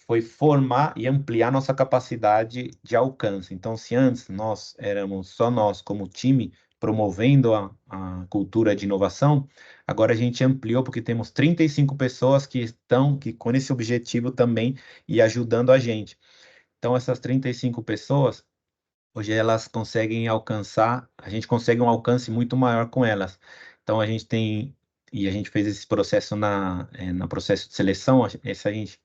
[SPEAKER 2] foi formar e ampliar nossa capacidade de alcance. Então, se antes nós éramos só nós como time promovendo a cultura de inovação, agora a gente ampliou porque temos 35 pessoas que estão com esse objetivo também e ajudando a gente. Então, essas 35 pessoas, hoje elas conseguem alcançar, a gente consegue um alcance muito maior com elas. Então a gente fez esse processo no processo de seleção, a gente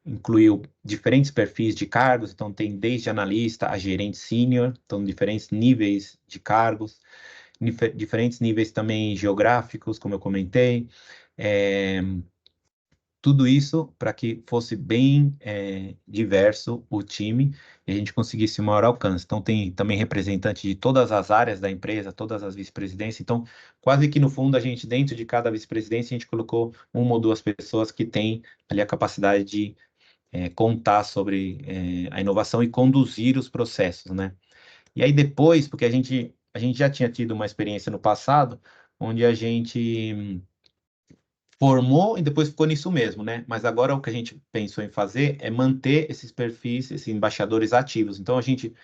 [SPEAKER 2] incluiu diferentes perfis de cargos, então tem desde analista a gerente sênior, então diferentes níveis de cargos, diferentes níveis também geográficos, como eu comentei, é, tudo isso para que fosse bem diverso o time e a gente conseguisse o maior alcance. Então, tem também representante de todas as áreas da empresa, todas as vice-presidências. Então, quase que no fundo, dentro de cada vice-presidência, a gente colocou uma ou duas pessoas que têm ali a capacidade de contar sobre a inovação e conduzir os processos, né? E aí depois, porque a gente já tinha tido uma experiência no passado, onde a gente formou e depois ficou nisso mesmo, né? Mas agora o que a gente pensou em fazer é manter esses perfis, esses embaixadores ativos. Então a gente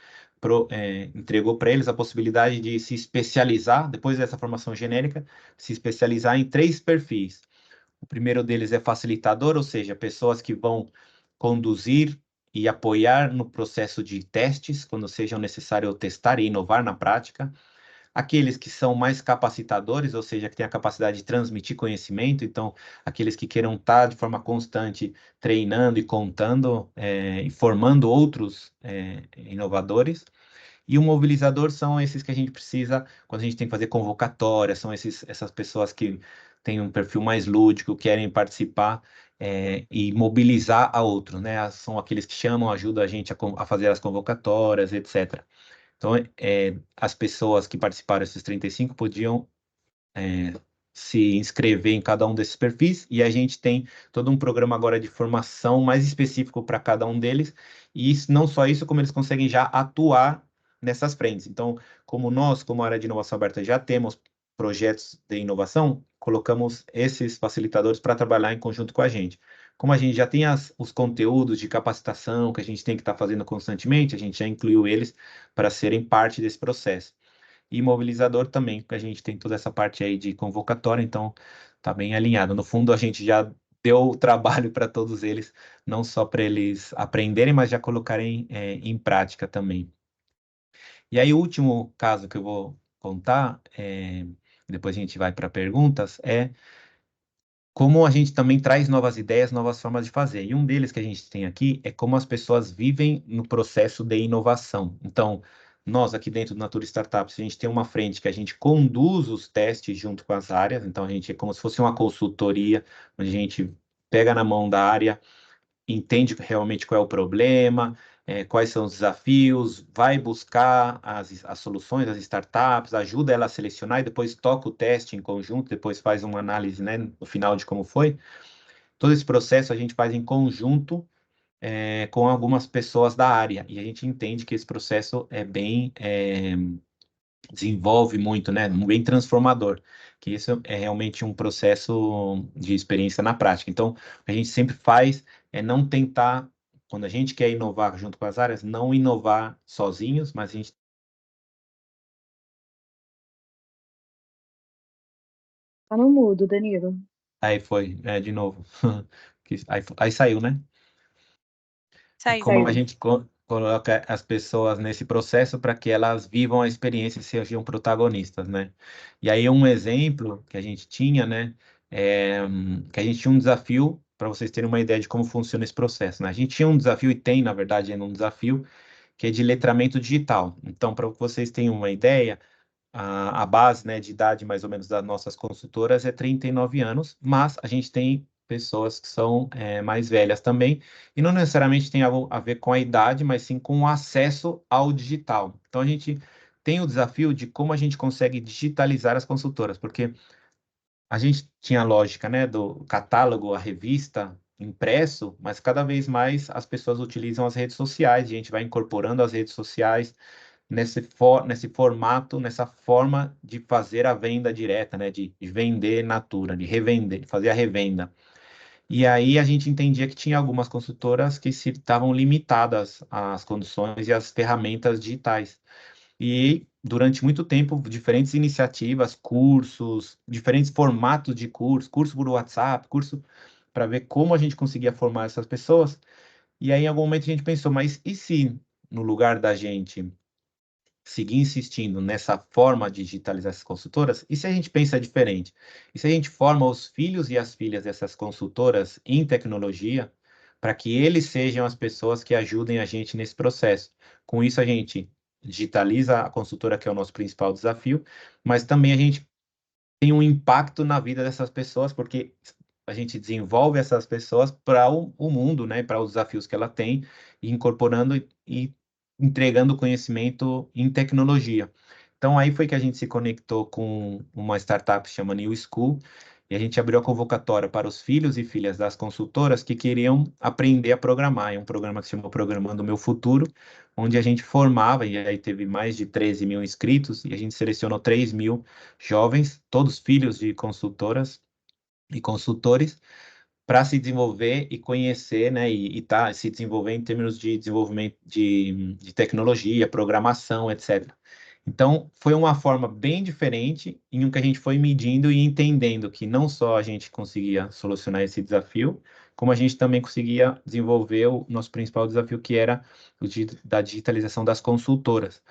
[SPEAKER 2] entregou para eles a possibilidade de se especializar, depois dessa formação genérica, se especializar em 3 perfis. O primeiro deles é facilitador, ou seja, pessoas que vão conduzir e apoiar no processo de testes, quando seja necessário testar e inovar na prática. Aqueles que são mais capacitadores, ou seja, que têm a capacidade de transmitir conhecimento, então, aqueles que queiram estar de forma constante treinando e contando e formando outros inovadores. E o mobilizador são esses que a gente precisa quando a gente tem que fazer convocatória, são essas pessoas que têm um perfil mais lúdico, querem participar e mobilizar a outros, né? São aqueles que chamam, ajudam a gente a fazer as convocatórias, etc. Então, as pessoas que participaram desses 35 podiam se inscrever em cada um desses perfis, e a gente tem todo um programa agora de formação mais específico para cada um deles, e não só isso, como eles conseguem já atuar nessas frentes. Então, como nós, como área de inovação aberta, já temos projetos de inovação, colocamos esses facilitadores para trabalhar em conjunto com a gente. Como a gente já tem os conteúdos de capacitação que a gente tem que estar fazendo constantemente, a gente já incluiu eles para serem parte desse processo. E mobilizador também, porque a gente tem toda essa parte aí de convocatória, então tá bem alinhado. No fundo, a gente já deu o trabalho para todos eles, não só para eles aprenderem, mas já colocarem em prática também. E aí, o último caso que eu vou contar, depois a gente vai para perguntas, é como a gente também traz novas ideias, novas formas de fazer. E um deles que a gente tem aqui é como as pessoas vivem no processo de inovação. Então, nós aqui dentro do Natura Startups, a gente tem uma frente que a gente conduz os testes junto com as áreas. Então, a gente é como se fosse uma consultoria, onde a gente pega na mão da área, entende realmente qual é o problema, quais são os desafios, vai buscar as soluções, as startups, ajuda ela a selecionar e depois toca o teste em conjunto, depois faz uma análise, né, no final de como foi. Todo esse processo a gente faz em conjunto com algumas pessoas da área, e a gente entende que esse processo desenvolve muito, né, bem transformador, que isso é realmente um processo de experiência na prática. Então, a gente sempre faz não tentar, quando a gente quer inovar junto com as áreas, não inovar sozinhos, mas a gente...
[SPEAKER 3] Tá no mudo, Danilo.
[SPEAKER 2] Aí foi, de novo. Aí saiu, né? É
[SPEAKER 1] Saiu.
[SPEAKER 2] como a
[SPEAKER 3] Saiu.
[SPEAKER 2] gente coloca as pessoas nesse processo para que elas vivam a experiência e sejam protagonistas, né? E aí um exemplo que a gente tinha, né, que a gente tinha um desafio, para vocês terem uma ideia de como funciona esse processo, né? A gente tinha um desafio e tem, na verdade, ainda um desafio que é de letramento digital. Então, para que vocês tenham uma ideia, a base, né, de idade mais ou menos das nossas consultoras é 39 anos, mas a gente tem pessoas que são mais velhas também, e não necessariamente tem algo a ver com a idade, mas sim com o acesso ao digital. Então a gente tem o desafio de como a gente consegue digitalizar as consultoras, porque a gente tinha a lógica, né, do catálogo, a revista impresso, mas cada vez mais as pessoas utilizam as redes sociais, a gente vai incorporando as redes sociais nesse formato, nessa forma de fazer a venda direta, né? De vender natura, de revender, de fazer a revenda. E aí a gente entendia que tinha algumas consultoras que se estavam limitadas às condições e às ferramentas digitais. E durante muito tempo, diferentes iniciativas, cursos, diferentes formatos de curso, curso por WhatsApp, curso para ver como a gente conseguia formar essas pessoas. E aí, em algum momento, a gente pensou, mas e se no lugar da gente seguir insistindo nessa forma de digitalizar essas consultoras, e se a gente pensa diferente? E se a gente forma os filhos e as filhas dessas consultoras em tecnologia, para que eles sejam as pessoas que ajudem a gente nesse processo? Com isso, a gente digitaliza a consultora, que é o nosso principal desafio, mas também a gente tem um impacto na vida dessas pessoas, porque a gente desenvolve essas pessoas para o mundo, né, para os desafios que ela tem, e incorporando e entregando conhecimento em tecnologia. Então, aí foi que a gente se conectou com uma startup que chama New School, e a gente abriu a convocatória para os filhos e filhas das consultoras que queriam aprender a programar. É um programa que se chama Programando o Meu Futuro, onde a gente formava, e aí teve mais de 13 mil inscritos, e a gente selecionou 3 mil jovens, todos filhos de consultoras e consultores, para se desenvolver e conhecer, né, e tá, se desenvolver em termos de desenvolvimento de tecnologia, programação, etc. Então, foi uma forma bem diferente em que a gente foi medindo e entendendo que não só a gente conseguia solucionar esse desafio, como a gente também conseguia desenvolver o nosso principal desafio, que era da digitalização das consultoras.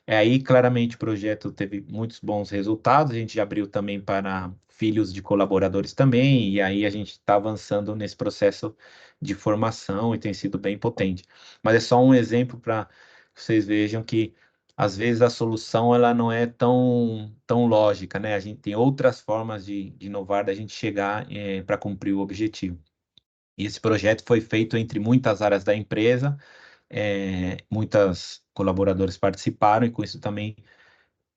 [SPEAKER 2] Aí, claramente, o projeto teve muitos bons resultados. A gente já abriu também para filhos de colaboradores também, e aí a gente está avançando nesse processo de formação e tem sido bem potente. Mas é só um exemplo para vocês vejam que, às vezes, a solução ela não é tão lógica, né? A gente tem outras formas de inovar, da gente chegar para cumprir o objetivo. E esse projeto foi feito entre muitas áreas da empresa, muitas colaboradores participaram e com isso também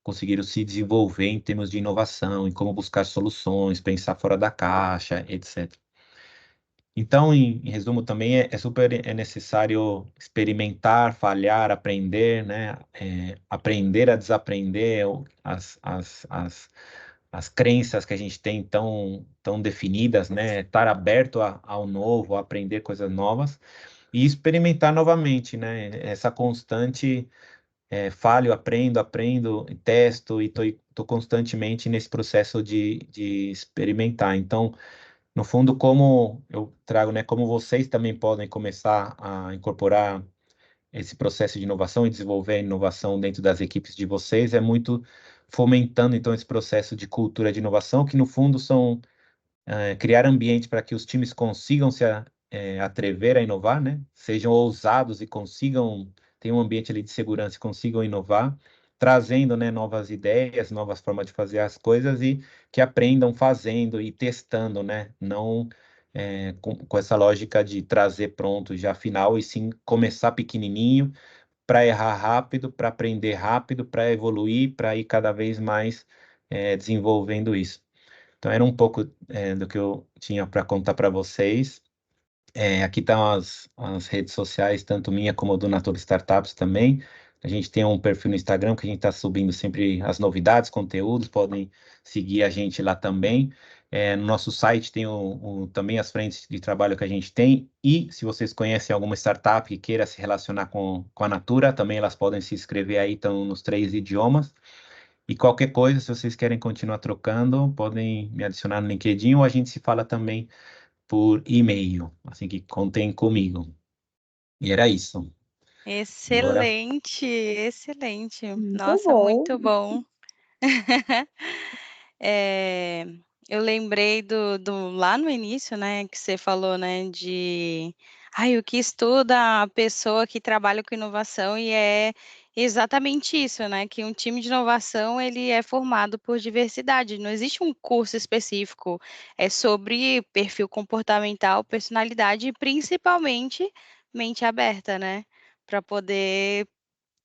[SPEAKER 2] conseguiram se desenvolver em termos de inovação, em como buscar soluções, pensar fora da caixa, etc. Então, em resumo, também é super necessário experimentar, falhar, aprender, né? Aprender a desaprender as crenças que a gente tem tão definidas, né? Estar aberto ao novo, a aprender coisas novas e experimentar novamente, né? Essa constante falho, aprendo, testo e tô constantemente nesse processo de experimentar. Então, no fundo, como eu trago, né? Como vocês também podem começar a incorporar esse processo de inovação e desenvolver a inovação dentro das equipes de vocês, é muito fomentando, então, esse processo de cultura de inovação, que no fundo são criar ambiente para que os times consigam atrever a inovar, né? Sejam ousados e consigam ter um ambiente ali de segurança e consigam inovar, trazendo, né, novas ideias, novas formas de fazer as coisas e que aprendam fazendo e testando, né? Não com essa lógica de trazer pronto já final, e sim começar pequenininho, para errar rápido, para aprender rápido, para evoluir, para ir cada vez mais desenvolvendo isso. Então, era um pouco do que eu tinha para contar para vocês. Aqui estão as redes sociais, tanto minha como do Natura Startups também. A gente tem um perfil no Instagram que a gente está subindo sempre as novidades, conteúdos, podem seguir a gente lá também. No nosso site tem também as frentes de trabalho que a gente tem, e se vocês conhecem alguma startup que queira se relacionar com a Natura, também elas podem se inscrever aí, estão nos 3 idiomas. E qualquer coisa, se vocês querem continuar trocando, podem me adicionar no LinkedIn, ou a gente se fala também por e-mail, assim que contem comigo. E era isso. Agora,
[SPEAKER 1] Excelente, excelente.
[SPEAKER 3] Muito
[SPEAKER 1] Nossa,
[SPEAKER 3] bom.
[SPEAKER 1] muito bom. Eh, eu lembrei do lá no início, né, que você falou, né, de ai, o que estuda a pessoa que trabalha com inovação, e é exatamente isso, né, que um time de inovação ele é formado por diversidade, não existe um curso específico, é sobre perfil comportamental, personalidade e principalmente mente aberta, né, para poder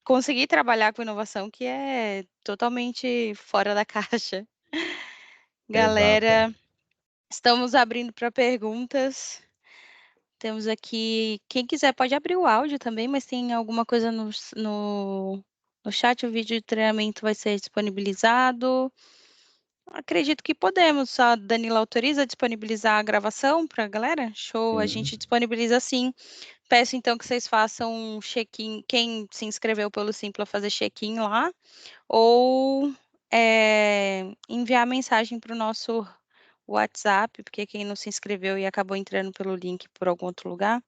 [SPEAKER 1] conseguir trabalhar com inovação que é totalmente fora da caixa.
[SPEAKER 2] exato.
[SPEAKER 1] Galera, estamos abrindo para perguntas. Temos aqui, quem quiser pode abrir o áudio também, mas tem alguma coisa no chat, o vídeo de treinamento vai ser disponibilizado. Acredito que podemos. A Danila autoriza disponibilizar a gravação para a galera? Show, a
[SPEAKER 2] Sim.
[SPEAKER 1] gente disponibiliza sim. Peço então que vocês façam um check-in, quem se inscreveu pelo Simpla fazer check-in lá, ou enviar mensagem para o nosso WhatsApp, porque quem não se inscreveu e acabou entrando pelo link por algum outro lugar,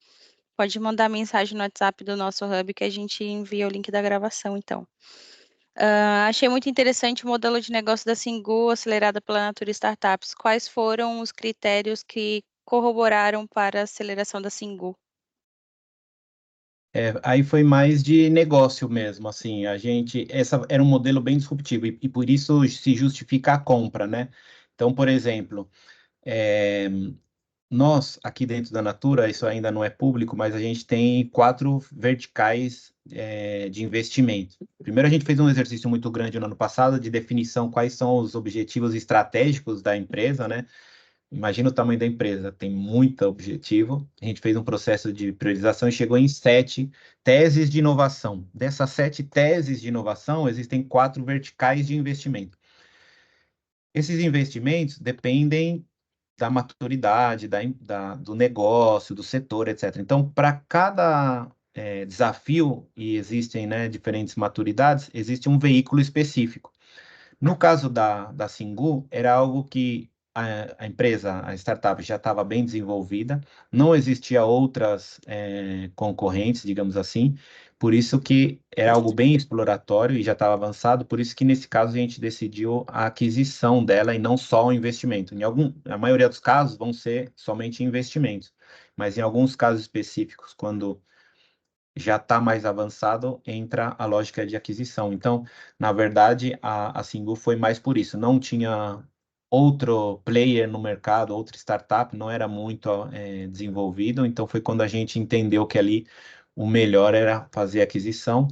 [SPEAKER 1] pode mandar mensagem no WhatsApp do nosso hub que a gente envia o link da gravação, então. Achei muito interessante o modelo de negócio da Singu, acelerada pela Natura Startups. Quais foram os critérios que corroboraram para a aceleração da Singu?
[SPEAKER 2] Aí foi mais de negócio mesmo, assim, essa era um modelo bem disruptivo, e por isso se justifica a compra, né? Então, por exemplo, é, nós, aqui dentro da Natura, isso ainda não é público, mas a gente tem 4 verticais, de investimento. Primeiro, a gente fez um exercício muito grande no ano passado de definição quais são os objetivos estratégicos da empresa, né? Imagina o tamanho da empresa, tem muito objetivo. A gente fez um processo de priorização e chegou em 7 teses de inovação. Dessas 7 teses de inovação, existem 4 verticais de investimento. Esses investimentos dependem da maturidade, do negócio, do setor, etc. Então, para cada desafio, e existem, né, diferentes maturidades, existe um veículo específico. No caso da Singu, era algo que a empresa, a startup, já estava bem desenvolvida, não existia outras concorrentes, digamos assim, por isso que era algo bem exploratório e já estava avançado, por isso que nesse caso a gente decidiu a aquisição dela e não só o investimento. Na maioria dos casos vão ser somente investimentos, mas em alguns casos específicos, quando já está mais avançado, entra a lógica de aquisição. Então, na verdade, a Singu foi mais por isso. Não tinha outro player no mercado, outra startup, não era muito desenvolvido. Então, foi quando a gente entendeu que ali o melhor era fazer aquisição,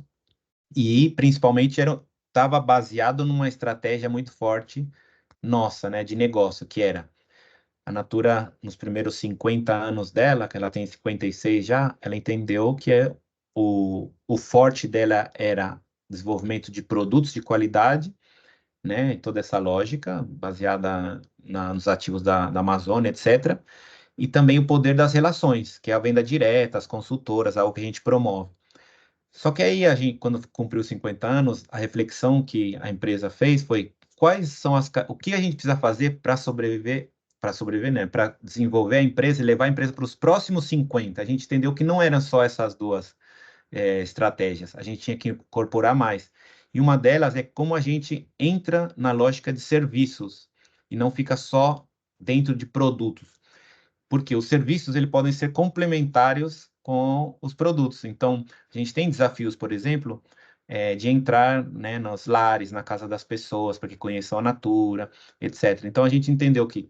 [SPEAKER 2] e principalmente estava baseado numa estratégia muito forte nossa, né, de negócio, que era a Natura, nos primeiros 50 anos dela, que ela tem 56 já, ela entendeu que o forte dela era desenvolvimento de produtos de qualidade, né? Toda essa lógica baseada nos ativos da Amazônia, etc. E também o poder das relações, que é a venda direta, as consultoras, algo que a gente promove. Só que aí, quando cumpriu 50 anos, a reflexão que a empresa fez foi quais são o que a gente precisa fazer para sobreviver, né? Para desenvolver a empresa e levar a empresa para os próximos 50. A gente entendeu que não eram só essas duas estratégias, a gente tinha que incorporar mais. E uma delas é como a gente entra na lógica de serviços e não fica só dentro de produtos, porque os serviços ele podem ser complementários com os produtos. Então, a gente tem desafios, por exemplo, de entrar, né, nos lares, na casa das pessoas, para que conheçam a natura, etc. Então, a gente entendeu que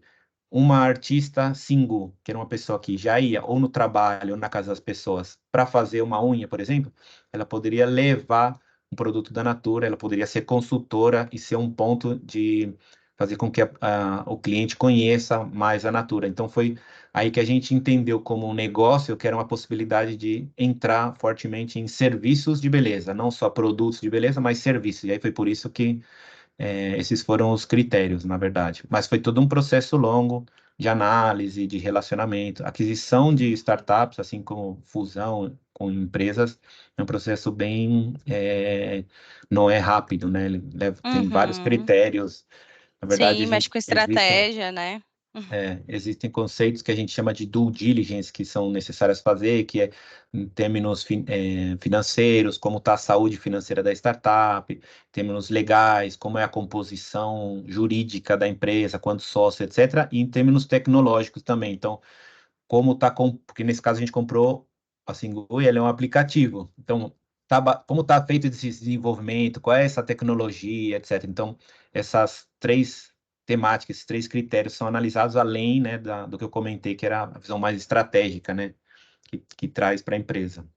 [SPEAKER 2] uma artista single, que era uma pessoa que já ia ou no trabalho ou na casa das pessoas para fazer uma unha, por exemplo, ela poderia levar um produto da Natura, ela poderia ser consultora e ser um ponto de fazer com que o cliente conheça mais a Natura. Então foi aí que a gente entendeu como um negócio que era uma possibilidade de entrar fortemente em serviços de beleza, não só produtos de beleza, mas serviços. E aí foi por isso que esses foram os critérios, na verdade. Mas foi todo um processo longo de análise, de relacionamento, aquisição de startups, assim como fusão com empresas, é um processo bem, não é rápido, né? Ele tem vários
[SPEAKER 1] Uhum.
[SPEAKER 2] critérios. Na verdade,
[SPEAKER 1] Sim, mexe com estratégia, né?
[SPEAKER 2] existem conceitos que a gente chama de due diligence, que são necessários fazer, que é em termos financeiros, como está a saúde financeira da startup, em termos legais, como é a composição jurídica da empresa, quantos sócios, etc., e em termos tecnológicos também. Então, como está, porque nesse caso a gente comprou a Singui, ele é um aplicativo. Então, como está feito esse desenvolvimento, qual é essa tecnologia, etc. Então, essas três temáticas, esses três critérios são analisados além, né, do que eu comentei, que era a visão mais estratégica, né, que traz para a empresa.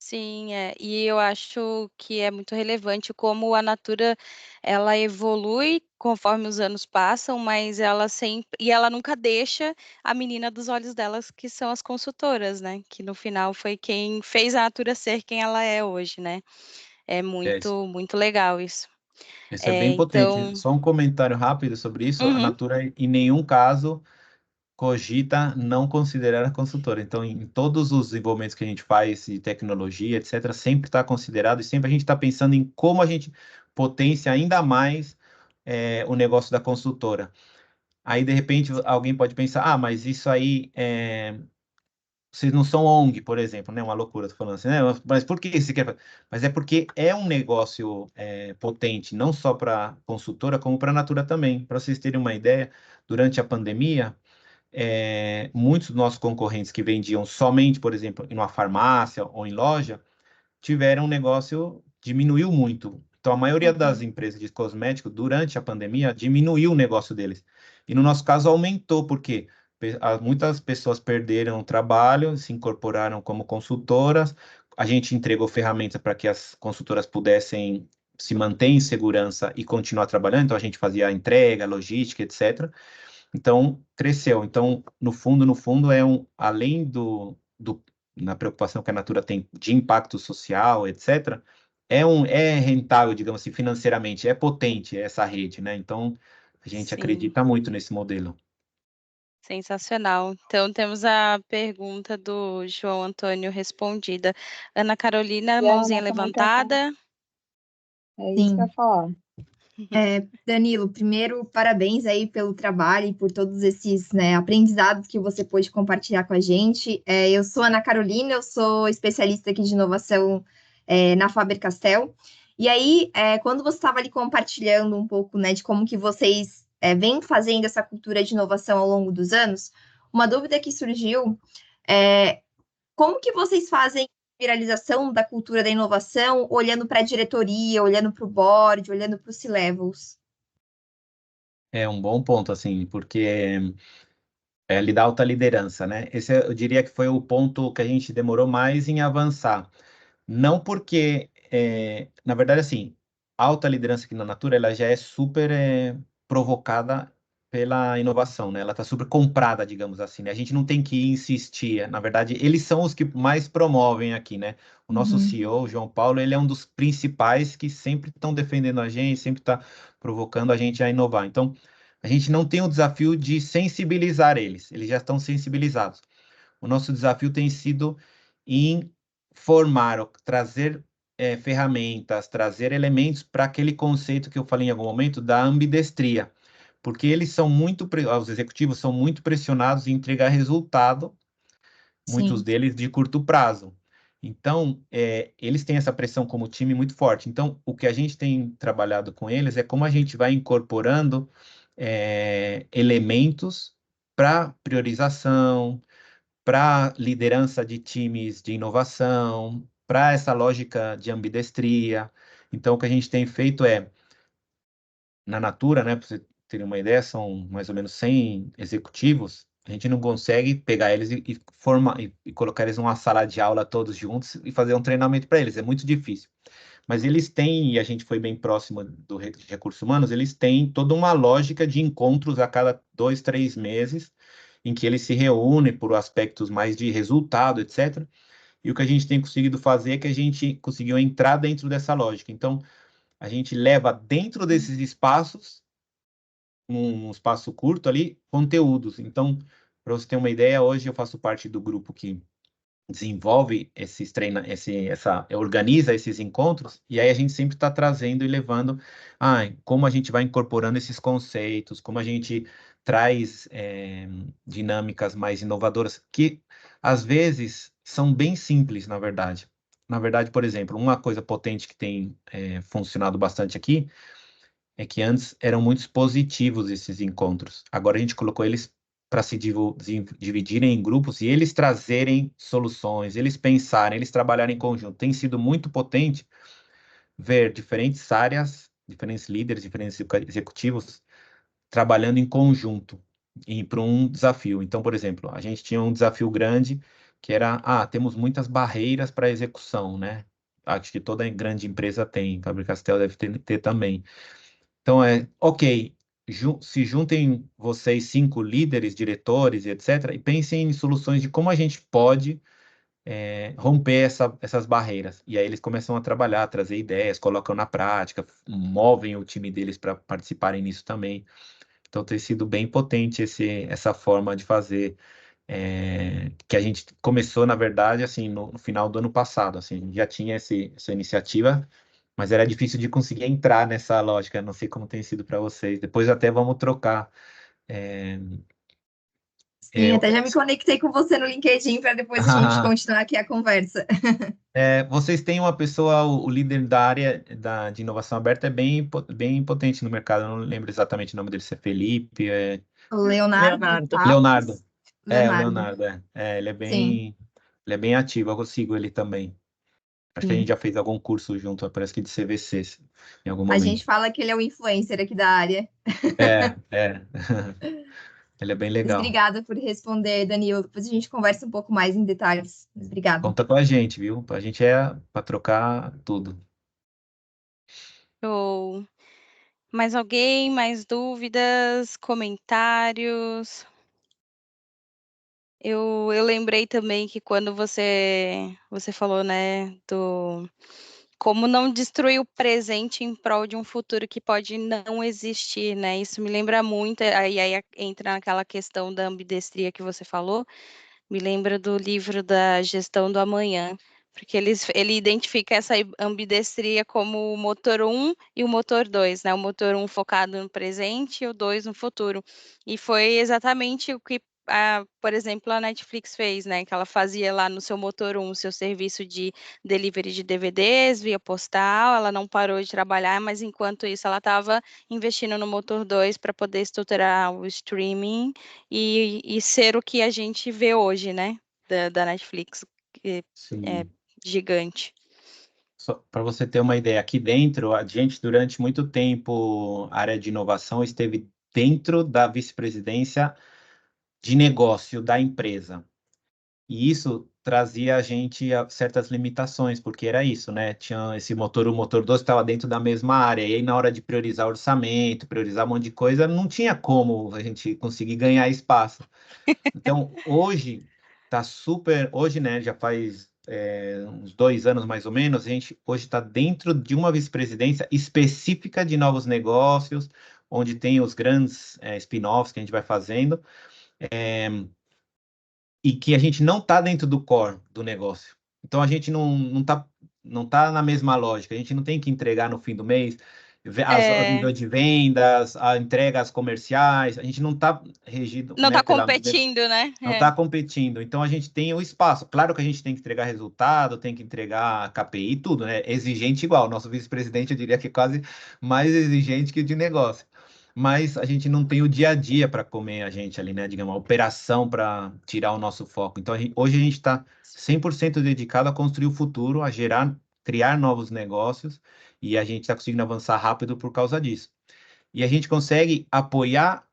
[SPEAKER 1] Sim, e eu acho que é muito relevante como a Natura, ela evolui conforme os anos passam, mas ela nunca deixa a menina dos olhos delas, que são as consultoras, né, que no final foi quem fez a Natura ser quem ela é hoje, né. É
[SPEAKER 2] É, isso,
[SPEAKER 1] muito, muito legal isso.
[SPEAKER 2] isso é bem potente.
[SPEAKER 1] Então
[SPEAKER 2] Só um comentário rápido sobre isso. A
[SPEAKER 1] uhum,
[SPEAKER 2] Natura, em nenhum caso, cogita não considerar a consultora. Então, em todos os desenvolvimentos que a gente faz de tecnologia, etc., sempre está considerado e sempre a gente está pensando em como a gente potencia ainda mais o negócio da consultora. Aí, de repente, alguém pode pensar, mas isso aí, vocês não são ONG, por exemplo, né? Uma loucura, tô falando assim, né? Mas por que você quer? Mas é porque é um negócio potente, não só para consultora, como para a Natura também. Para vocês terem uma ideia, durante a pandemia, muitos dos nossos concorrentes que vendiam somente, por exemplo, em uma farmácia ou em loja, tiveram um negócio, diminuiu muito. Então, a maioria das
[SPEAKER 1] uhum,
[SPEAKER 2] empresas de cosméticos, durante a pandemia, diminuiu o negócio deles. E no nosso caso, aumentou, porque muitas pessoas perderam o trabalho, se incorporaram como consultoras, a gente entregou ferramentas para que as consultoras pudessem se manter em segurança e continuar trabalhando, então a gente fazia a entrega, logística, etc. Então, cresceu. Então, no fundo, além na preocupação que a Natura tem de impacto social, etc., é rentável, digamos assim, financeiramente, é potente essa rede, né? Então, a gente
[SPEAKER 1] sim,
[SPEAKER 2] acredita muito nesse modelo.
[SPEAKER 1] sensacional. Então temos a pergunta do João Antônio respondida. Ana Carolina,
[SPEAKER 3] E a
[SPEAKER 1] mãozinha
[SPEAKER 3] Ana também quer falar.
[SPEAKER 1] levantada.
[SPEAKER 3] É isso que eu ia
[SPEAKER 4] Sim.
[SPEAKER 3] falar.
[SPEAKER 4] Danilo, primeiro, parabéns aí pelo trabalho e por todos esses, né, aprendizados que você pôde compartilhar com a gente. Eu sou Ana Carolina, eu sou especialista aqui de inovação, na Faber-Castell. E aí, quando você estava ali compartilhando um pouco, né, de como que vocês vêm fazendo essa cultura de inovação ao longo dos anos, uma dúvida que surgiu é como que vocês fazem viralização da cultura da inovação, olhando para a diretoria, olhando para o board, olhando para os C-levels?
[SPEAKER 2] É um bom ponto, assim, porque ele dá alta liderança, né? Esse eu diria que foi o ponto que a gente demorou mais em avançar. Não porque, na verdade, assim, a alta liderança aqui na Natura, ela já é super provocada pela inovação, né? Ela está super comprada, digamos assim, né? A gente não tem que insistir. Na verdade, eles são os que mais promovem aqui, né? O nosso
[SPEAKER 4] Uhum.
[SPEAKER 2] CEO, o João Paulo, ele é um dos principais que sempre estão defendendo a gente, sempre está provocando a gente a inovar. Então, a gente não tem o desafio de sensibilizar eles já estão sensibilizados. O nosso desafio tem sido em formar, trazer ferramentas, trazer elementos para aquele conceito que eu falei em algum momento da ambidestria, porque eles são os executivos são muito pressionados em entregar resultado, muitos
[SPEAKER 4] Sim,
[SPEAKER 2] deles de curto prazo. Então, eles têm essa pressão como time muito forte. Então, o que a gente tem trabalhado com eles é como a gente vai incorporando elementos para priorização, para liderança de times de inovação, para essa lógica de ambidestria. Então, o que a gente tem feito na Natura, né, para você terem uma ideia, são mais ou menos 100 executivos, a gente não consegue pegar eles e colocar eles numa sala de aula todos juntos e fazer um treinamento para eles, é muito difícil. Mas eles têm, e a gente foi bem próximo de recursos humanos, eles têm toda uma lógica de encontros a cada 2, 3 meses, em que eles se reúnem por aspectos mais de resultado, etc. E o que a gente tem conseguido fazer é que a gente conseguiu entrar dentro dessa lógica. Então, a gente leva dentro desses espaços, num espaço curto ali, conteúdos. Então, para você ter uma ideia, hoje eu faço parte do grupo que desenvolve organiza esses encontros, e aí a gente sempre está trazendo e levando como a gente vai incorporando esses conceitos, como a gente traz dinâmicas mais inovadoras, que às vezes são bem simples, na verdade. Na verdade, por exemplo, uma coisa potente que tem funcionado bastante aqui é que antes eram muito positivos esses encontros. Agora a gente colocou eles para se dividirem em grupos e eles trazerem soluções, eles pensarem, eles trabalharem em conjunto. Tem sido muito potente ver diferentes áreas, diferentes líderes, diferentes executivos trabalhando em conjunto e para um desafio. Então, por exemplo, a gente tinha um desafio grande que era, temos muitas barreiras para execução, né? Acho que toda grande empresa tem, Faber-Castell deve ter também. Então, ok, se juntem vocês 5 líderes, diretores, etc., e pensem em soluções de como a gente pode romper essas barreiras. E aí eles começam a trabalhar, trazer ideias, colocam na prática, movem o time deles para participarem nisso também. Então, tem sido bem potente essa forma de fazer, que a gente começou, na verdade, assim, no final do ano passado. Assim, a gente já tinha essa iniciativa, mas era difícil de conseguir entrar nessa lógica. Não sei como tem sido para vocês. Depois até vamos trocar.
[SPEAKER 4] Sim, até já me conectei com você no LinkedIn para depois a gente continuar aqui a conversa.
[SPEAKER 2] Vocês têm uma pessoa, o líder da área de inovação aberta é bem potente no mercado. Eu não lembro exatamente o nome dele, se é Felipe.
[SPEAKER 4] O Leonardo.
[SPEAKER 2] Leonardo. O
[SPEAKER 4] Leonardo.
[SPEAKER 2] Leonardo. Ele
[SPEAKER 4] Sim.
[SPEAKER 2] é bem ativo. Eu sigo ele também. Acho que a gente já fez algum curso junto, parece que de CVC, em algum
[SPEAKER 4] A
[SPEAKER 2] momento.
[SPEAKER 4] gente fala que ele é o influencer aqui da área.
[SPEAKER 2] Ele é bem
[SPEAKER 4] Mas
[SPEAKER 2] legal.
[SPEAKER 4] obrigada por responder, Danilo. Depois a gente conversa um pouco mais em detalhes. Mas obrigada.
[SPEAKER 2] Conta com a gente, viu? A gente para trocar tudo.
[SPEAKER 1] Show. Mais alguém? Mais dúvidas? Comentários? Eu lembrei também que quando você falou, né, do como não destruir o presente em prol de um futuro que pode não existir, né? Isso me lembra muito, aí entra naquela questão da ambidestria que você falou, me lembra do livro da Gestão do Amanhã, porque ele identifica essa ambidestria como o motor 1 e o motor 2, né? O motor 1 focado no presente e o 2 no futuro. E foi exatamente o que, por exemplo, a Netflix fez, né? Que ela fazia lá no seu motor 1, seu serviço de delivery de DVDs via postal, ela não parou de trabalhar, mas enquanto isso ela estava investindo no motor 2 para poder estruturar o streaming e ser o que a gente vê hoje, né, da Netflix, que é
[SPEAKER 2] Sim.
[SPEAKER 1] gigante.
[SPEAKER 2] Só para você ter uma ideia, aqui dentro, a gente, durante muito tempo, a área de inovação esteve dentro da vice-presidência de negócio da empresa. E isso trazia a gente a certas limitações, porque era isso, né? Tinha esse motor, o motor 2 estava dentro da mesma área, e aí na hora de priorizar orçamento, priorizar um monte de coisa, não tinha como a gente conseguir ganhar espaço. Então, hoje, hoje, né, já faz uns 2 anos mais ou menos, a gente hoje está dentro de uma vice-presidência específica de novos negócios, onde tem os grandes spin-offs que a gente vai fazendo, e que a gente não está dentro do core do negócio. Então, a gente não tá na mesma lógica, a gente não tem que entregar no fim do mês o nível de vendas, a entregas comerciais, a gente não está regido,
[SPEAKER 1] Não
[SPEAKER 2] né,
[SPEAKER 1] está competindo, né?
[SPEAKER 2] não está competindo. Então, a gente tem o espaço. Claro que a gente tem que entregar resultado, tem que entregar KPI, tudo, né? Exigente igual. Nosso vice-presidente, eu diria que é quase mais exigente que o de negócio. Mas a gente não tem o dia a dia para comer a gente ali, né? Digamos, a operação para tirar o nosso foco. Então, hoje a gente está 100% dedicado a construir o futuro, a criar novos negócios, e a gente está conseguindo avançar rápido por causa disso. e a gente consegue apoiar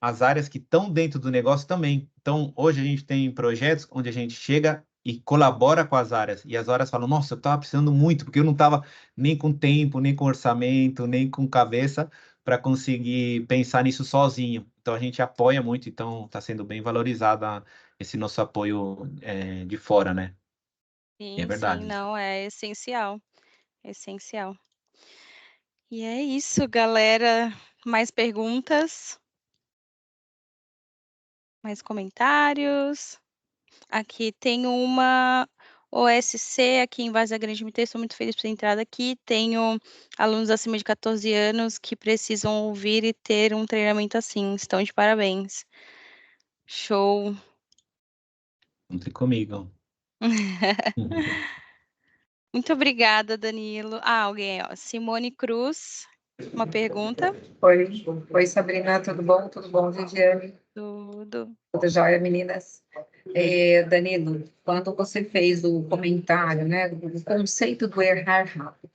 [SPEAKER 2] as áreas que estão dentro do negócio também. Então, hoje a gente tem projetos onde a gente chega e colabora com as áreas, e as áreas falam, nossa, eu estava precisando muito, porque eu não estava nem com tempo, nem com orçamento, nem com cabeça para conseguir pensar nisso sozinho. Então, a gente apoia muito, então está sendo bem valorizado esse nosso apoio de fora, né? E é
[SPEAKER 1] Sim, sim,
[SPEAKER 2] verdade.
[SPEAKER 1] não, é essencial, essencial. E é isso, galera. Mais perguntas? Mais comentários? Aqui tem uma OSC aqui em Várzea Grande MT, estou muito feliz por ter entrado aqui. Tenho alunos acima de 14 anos que precisam ouvir e ter um treinamento assim. Estão de parabéns. Show.
[SPEAKER 2] Conte comigo.
[SPEAKER 1] Muito obrigada, Danilo. Alguém, ó. Simone Cruz, uma pergunta.
[SPEAKER 3] Oi, Sabrina, tudo bom? Tudo bom, Viviane?
[SPEAKER 1] Tudo.
[SPEAKER 3] Tudo jóia, meninas? Danilo, quando você fez o comentário, né, do conceito do errar rápido,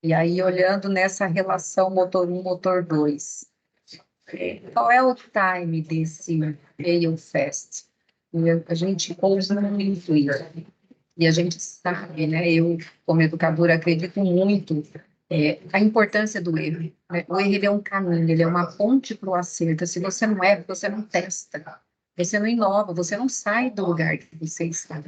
[SPEAKER 3] e aí olhando nessa relação motor 1, motor 2, qual é o time desse fail fast? E a gente ouve muito isso. E a gente sabe, né? Eu, como educadora, acredito muito a importância do erro. Né? O erro ele é um caminho, ele é uma ponte para o acerto. Se você não erra, você não testa, você não inova, você não sai do lugar que você está.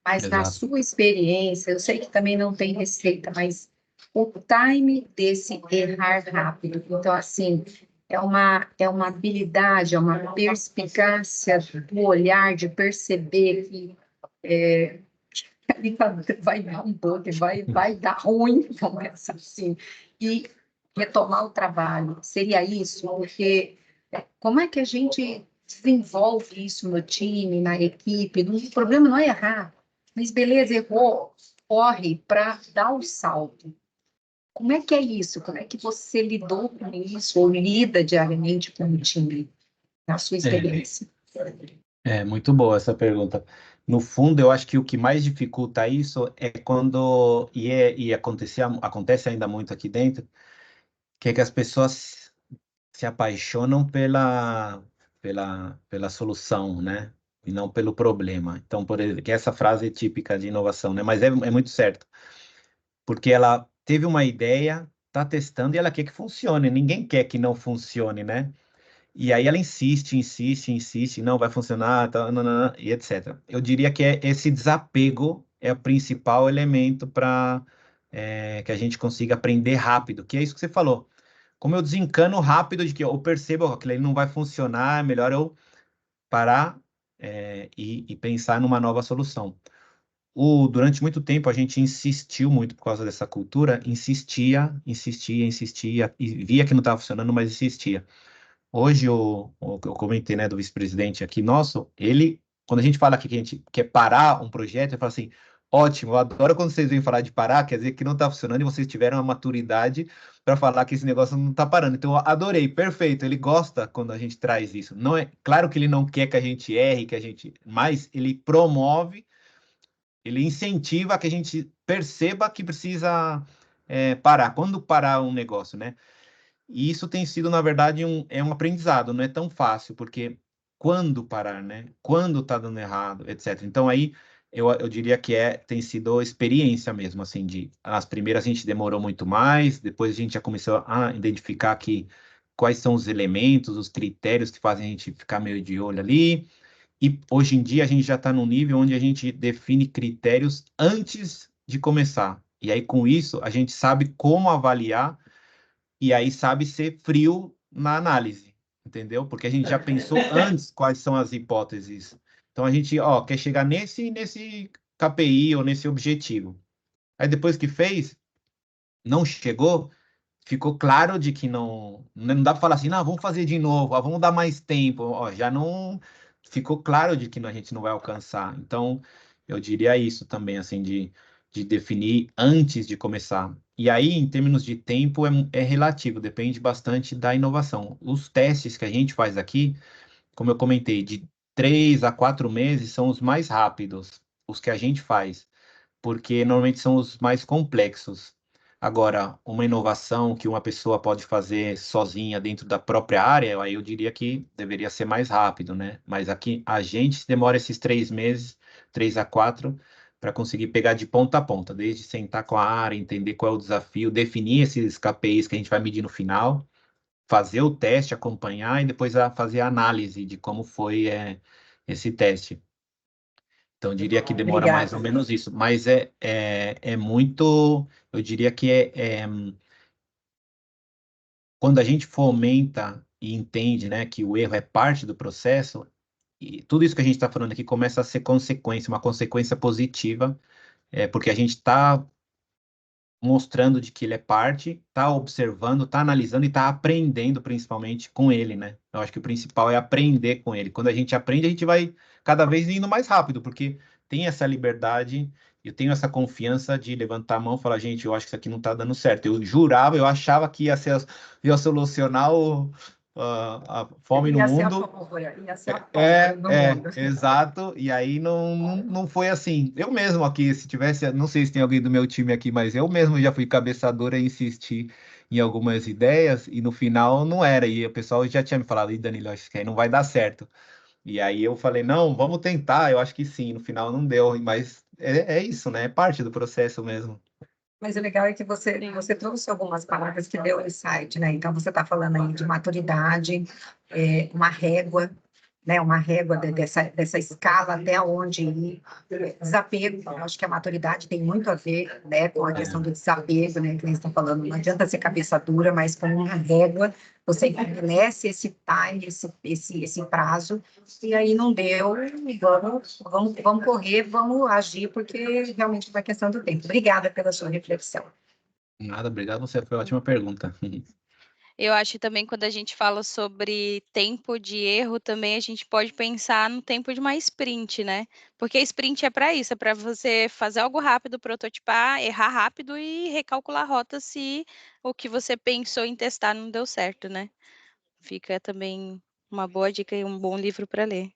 [SPEAKER 3] Mas na
[SPEAKER 2] Exato.
[SPEAKER 3] sua experiência, eu sei que também não tem receita, mas o time desse errar rápido. Então, assim, é uma habilidade, é uma perspicácia do olhar, de perceber que ali vai dar um bug, vai dar ruim, começa assim, e retomar o trabalho. Seria isso? Porque como é que a gente desenvolve isso no time, na equipe? O problema não é errar, mas beleza, errou, corre para dar o salto. Como é que é isso? Como é que você lidou com isso, ou lida diariamente com o time, na sua experiência?
[SPEAKER 2] É muito boa essa pergunta. No fundo, eu acho que o que mais dificulta isso é quando, acontece ainda muito aqui dentro, que é que as pessoas se apaixonam pela solução, né? E não pelo problema. Então, por exemplo, que é essa frase típica de inovação, né? Mas é muito certo, porque ela teve uma ideia, está testando e ela quer que funcione. Ninguém quer que não funcione, né? E aí ela insiste, insiste, insiste, não vai funcionar, tá, nanana, e etc. Eu diria que esse desapego é o principal elemento para que a gente consiga aprender rápido, que é isso que você falou. Como eu desencano rápido de que eu percebo que aquilo aí não vai funcionar, é melhor eu parar e pensar numa nova solução. Durante muito tempo a gente insistiu muito por causa dessa cultura, insistia, e via que não estava funcionando, mas insistia. Hoje, eu comentei, né, do vice-presidente aqui nosso, quando a gente fala aqui que a gente quer parar um projeto, ele fala assim, ótimo, eu adoro quando vocês vêm falar de parar, quer dizer que não está funcionando e vocês tiveram a maturidade para falar que esse negócio não está parando. Então, eu adorei, perfeito, ele gosta quando a gente traz isso. Não é, claro que ele não quer que a gente erre, mas ele promove, ele incentiva que a gente perceba que precisa parar. Quando parar um negócio, né? E isso tem sido, na verdade, um aprendizado, não é tão fácil, porque quando parar, né? Quando tá dando errado, etc. Então aí eu diria que tem sido experiência mesmo, assim, as primeiras a gente demorou muito mais, depois a gente já começou a identificar quais são os elementos, os critérios que fazem a gente ficar meio de olho ali. E hoje em dia a gente já está num nível onde a gente define critérios antes de começar. E aí, com isso, a gente sabe como avaliar e aí sabe ser frio na análise, entendeu? Porque a gente já pensou antes quais são as hipóteses. Então a gente, quer chegar nesse KPI ou nesse objetivo. Aí depois que fez, não chegou, ficou claro de que não dá para falar assim, não, vamos fazer de novo, vamos dar mais tempo, já não ficou claro de que a gente não vai alcançar. Então, eu diria isso também, assim, de definir antes de começar. E aí, em termos de tempo, é relativo, depende bastante da inovação. Os testes que a gente faz aqui, como eu comentei, de 3 a 4 meses são os mais rápidos, os que a gente faz, porque normalmente são os mais complexos. Agora, uma inovação que uma pessoa pode fazer sozinha dentro da própria área, aí eu diria que deveria ser mais rápido, né? Mas aqui a gente demora esses 3 meses, 3 a 4, para conseguir pegar de ponta a ponta, desde sentar com a área, entender qual é o desafio, definir esses KPIs que a gente vai medir no final, fazer o teste, acompanhar e depois fazer a análise de como foi esse teste. Então, eu diria que demora mais ou
[SPEAKER 3] Obrigada.
[SPEAKER 2] menos isso, mas é muito, eu diria que quando a gente fomenta e entende, né, que o erro é parte do processo, e tudo isso que a gente está falando aqui começa a ser consequência, uma consequência positiva, porque a gente está mostrando de que ele é parte, está observando, está analisando e está aprendendo principalmente com ele, né? Eu acho que o principal é aprender com ele. Quando a gente aprende, a gente vai cada vez indo mais rápido, porque tem essa liberdade, eu tenho essa confiança de levantar a mão e falar, gente, eu acho que isso aqui não está dando certo. Eu jurava, eu achava que ia solucionar a fome no
[SPEAKER 3] Ia ser a
[SPEAKER 2] mundo.
[SPEAKER 3] pólvora, ia ser a pólvora no mundo.
[SPEAKER 2] Exato. E aí não foi assim. Eu mesmo aqui, se tivesse, não sei se tem alguém do meu time aqui, mas eu mesmo já fui cabeçadora e insisti em algumas ideias e no final não era. E o pessoal já tinha me falado, e Danilo, acho que aí não vai dar certo. E aí eu falei, não, vamos tentar. Eu acho que sim. No final não deu, mas é isso, né? É parte do processo mesmo.
[SPEAKER 3] Mas o legal é que você trouxe algumas palavras que deu insight, né? Então, você está falando aí de maturidade, uma régua, né? Uma régua dessa escala até onde ir. Desapego, eu acho que a maturidade tem muito a ver, né, com a questão do desapego, né? Que eles estão falando, não adianta ser cabeça dura, mas com uma régua, você estabelece esse time, esse prazo, e aí não deu, vamos correr, vamos agir, porque realmente é uma questão do tempo. Obrigada pela sua reflexão.
[SPEAKER 2] Nada, obrigado. Você foi uma ótima pergunta.
[SPEAKER 1] Eu acho também quando a gente fala sobre tempo de erro, também a gente pode pensar no tempo de uma sprint, né? Porque a sprint é para isso, é para você fazer algo rápido, prototipar, errar rápido e recalcular a rota se o que você pensou em testar não deu certo, né? Fica também uma boa dica e um bom livro para ler.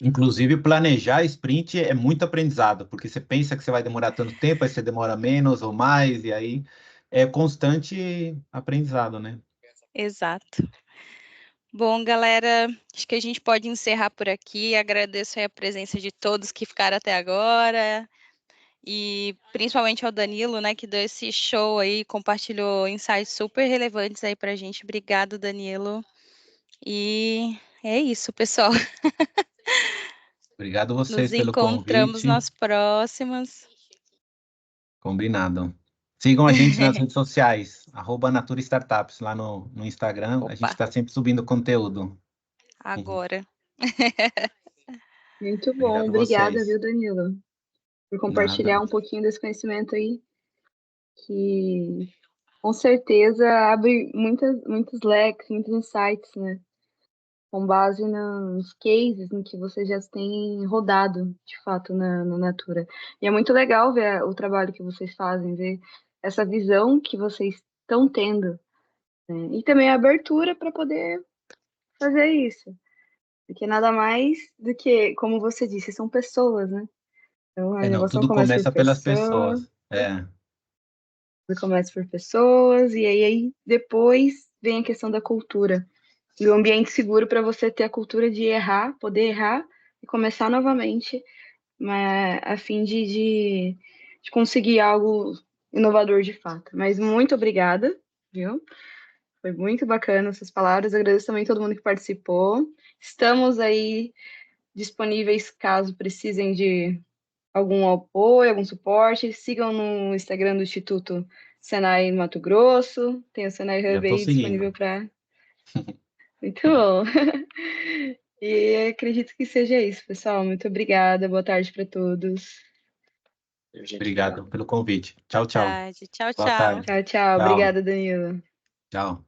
[SPEAKER 2] Inclusive, planejar sprint é muito aprendizado, porque você pensa que você vai demorar tanto tempo, aí você demora menos ou mais, e aí é constante aprendizado, né?
[SPEAKER 1] Exato. Bom, galera, acho que a gente pode encerrar por aqui. Agradeço aí a presença de todos que ficaram até agora. E principalmente ao Danilo, né, que deu esse show aí, compartilhou insights super relevantes aí pra gente. Obrigado, Danilo. E é isso, pessoal.
[SPEAKER 2] Obrigado
[SPEAKER 1] Nos
[SPEAKER 2] vocês pelo
[SPEAKER 1] encontramos
[SPEAKER 2] convite.
[SPEAKER 1] nas próximas.
[SPEAKER 2] Combinado. Sigam a gente nas redes sociais, @Natura Startups, lá no Instagram. A gente
[SPEAKER 1] Opa,
[SPEAKER 2] está sempre subindo conteúdo.
[SPEAKER 1] agora.
[SPEAKER 5] Muito bom,
[SPEAKER 2] Obrigado
[SPEAKER 5] obrigada,
[SPEAKER 2] vocês.
[SPEAKER 5] viu, Danilo, por
[SPEAKER 2] Nada.
[SPEAKER 5] compartilhar um pouquinho desse conhecimento aí, que com certeza abre muitos leques, muitos insights, né? Com base nos cases em que vocês já têm rodado, de fato, na Natura. E é muito legal ver o trabalho que vocês fazem, ver essa visão que vocês estão tendo, né? E também a abertura para poder fazer isso. Porque nada mais do que, como você disse, são pessoas, né? Então, a
[SPEAKER 2] Não,
[SPEAKER 5] inovação
[SPEAKER 2] tudo
[SPEAKER 5] começa por
[SPEAKER 2] começa pelas
[SPEAKER 5] pessoas,
[SPEAKER 2] pessoas.
[SPEAKER 5] e aí depois vem a questão da cultura. E o ambiente seguro para você ter a cultura de errar, poder errar e começar novamente, mas, a fim de conseguir algo inovador de fato. Mas muito obrigada, viu? Foi muito bacana essas palavras. Agradeço também a todo mundo que participou. Estamos aí disponíveis caso precisem de algum apoio, algum suporte. Sigam no Instagram do Instituto Senai Mato Grosso. Tem o Senai
[SPEAKER 2] Já
[SPEAKER 5] Hub
[SPEAKER 2] estou
[SPEAKER 5] aí disponível
[SPEAKER 2] seguindo.
[SPEAKER 5] para. Muito bom. E acredito que seja isso, pessoal. Muito obrigada. Boa tarde para todos.
[SPEAKER 2] Obrigado pelo convite.
[SPEAKER 1] Boa
[SPEAKER 2] Tchau, tchau.
[SPEAKER 1] tarde. Tchau,
[SPEAKER 2] Boa
[SPEAKER 1] tchau.
[SPEAKER 2] tarde.
[SPEAKER 5] Tchau, tchau.
[SPEAKER 2] Tchau.
[SPEAKER 5] Obrigada, Danilo.
[SPEAKER 2] Tchau.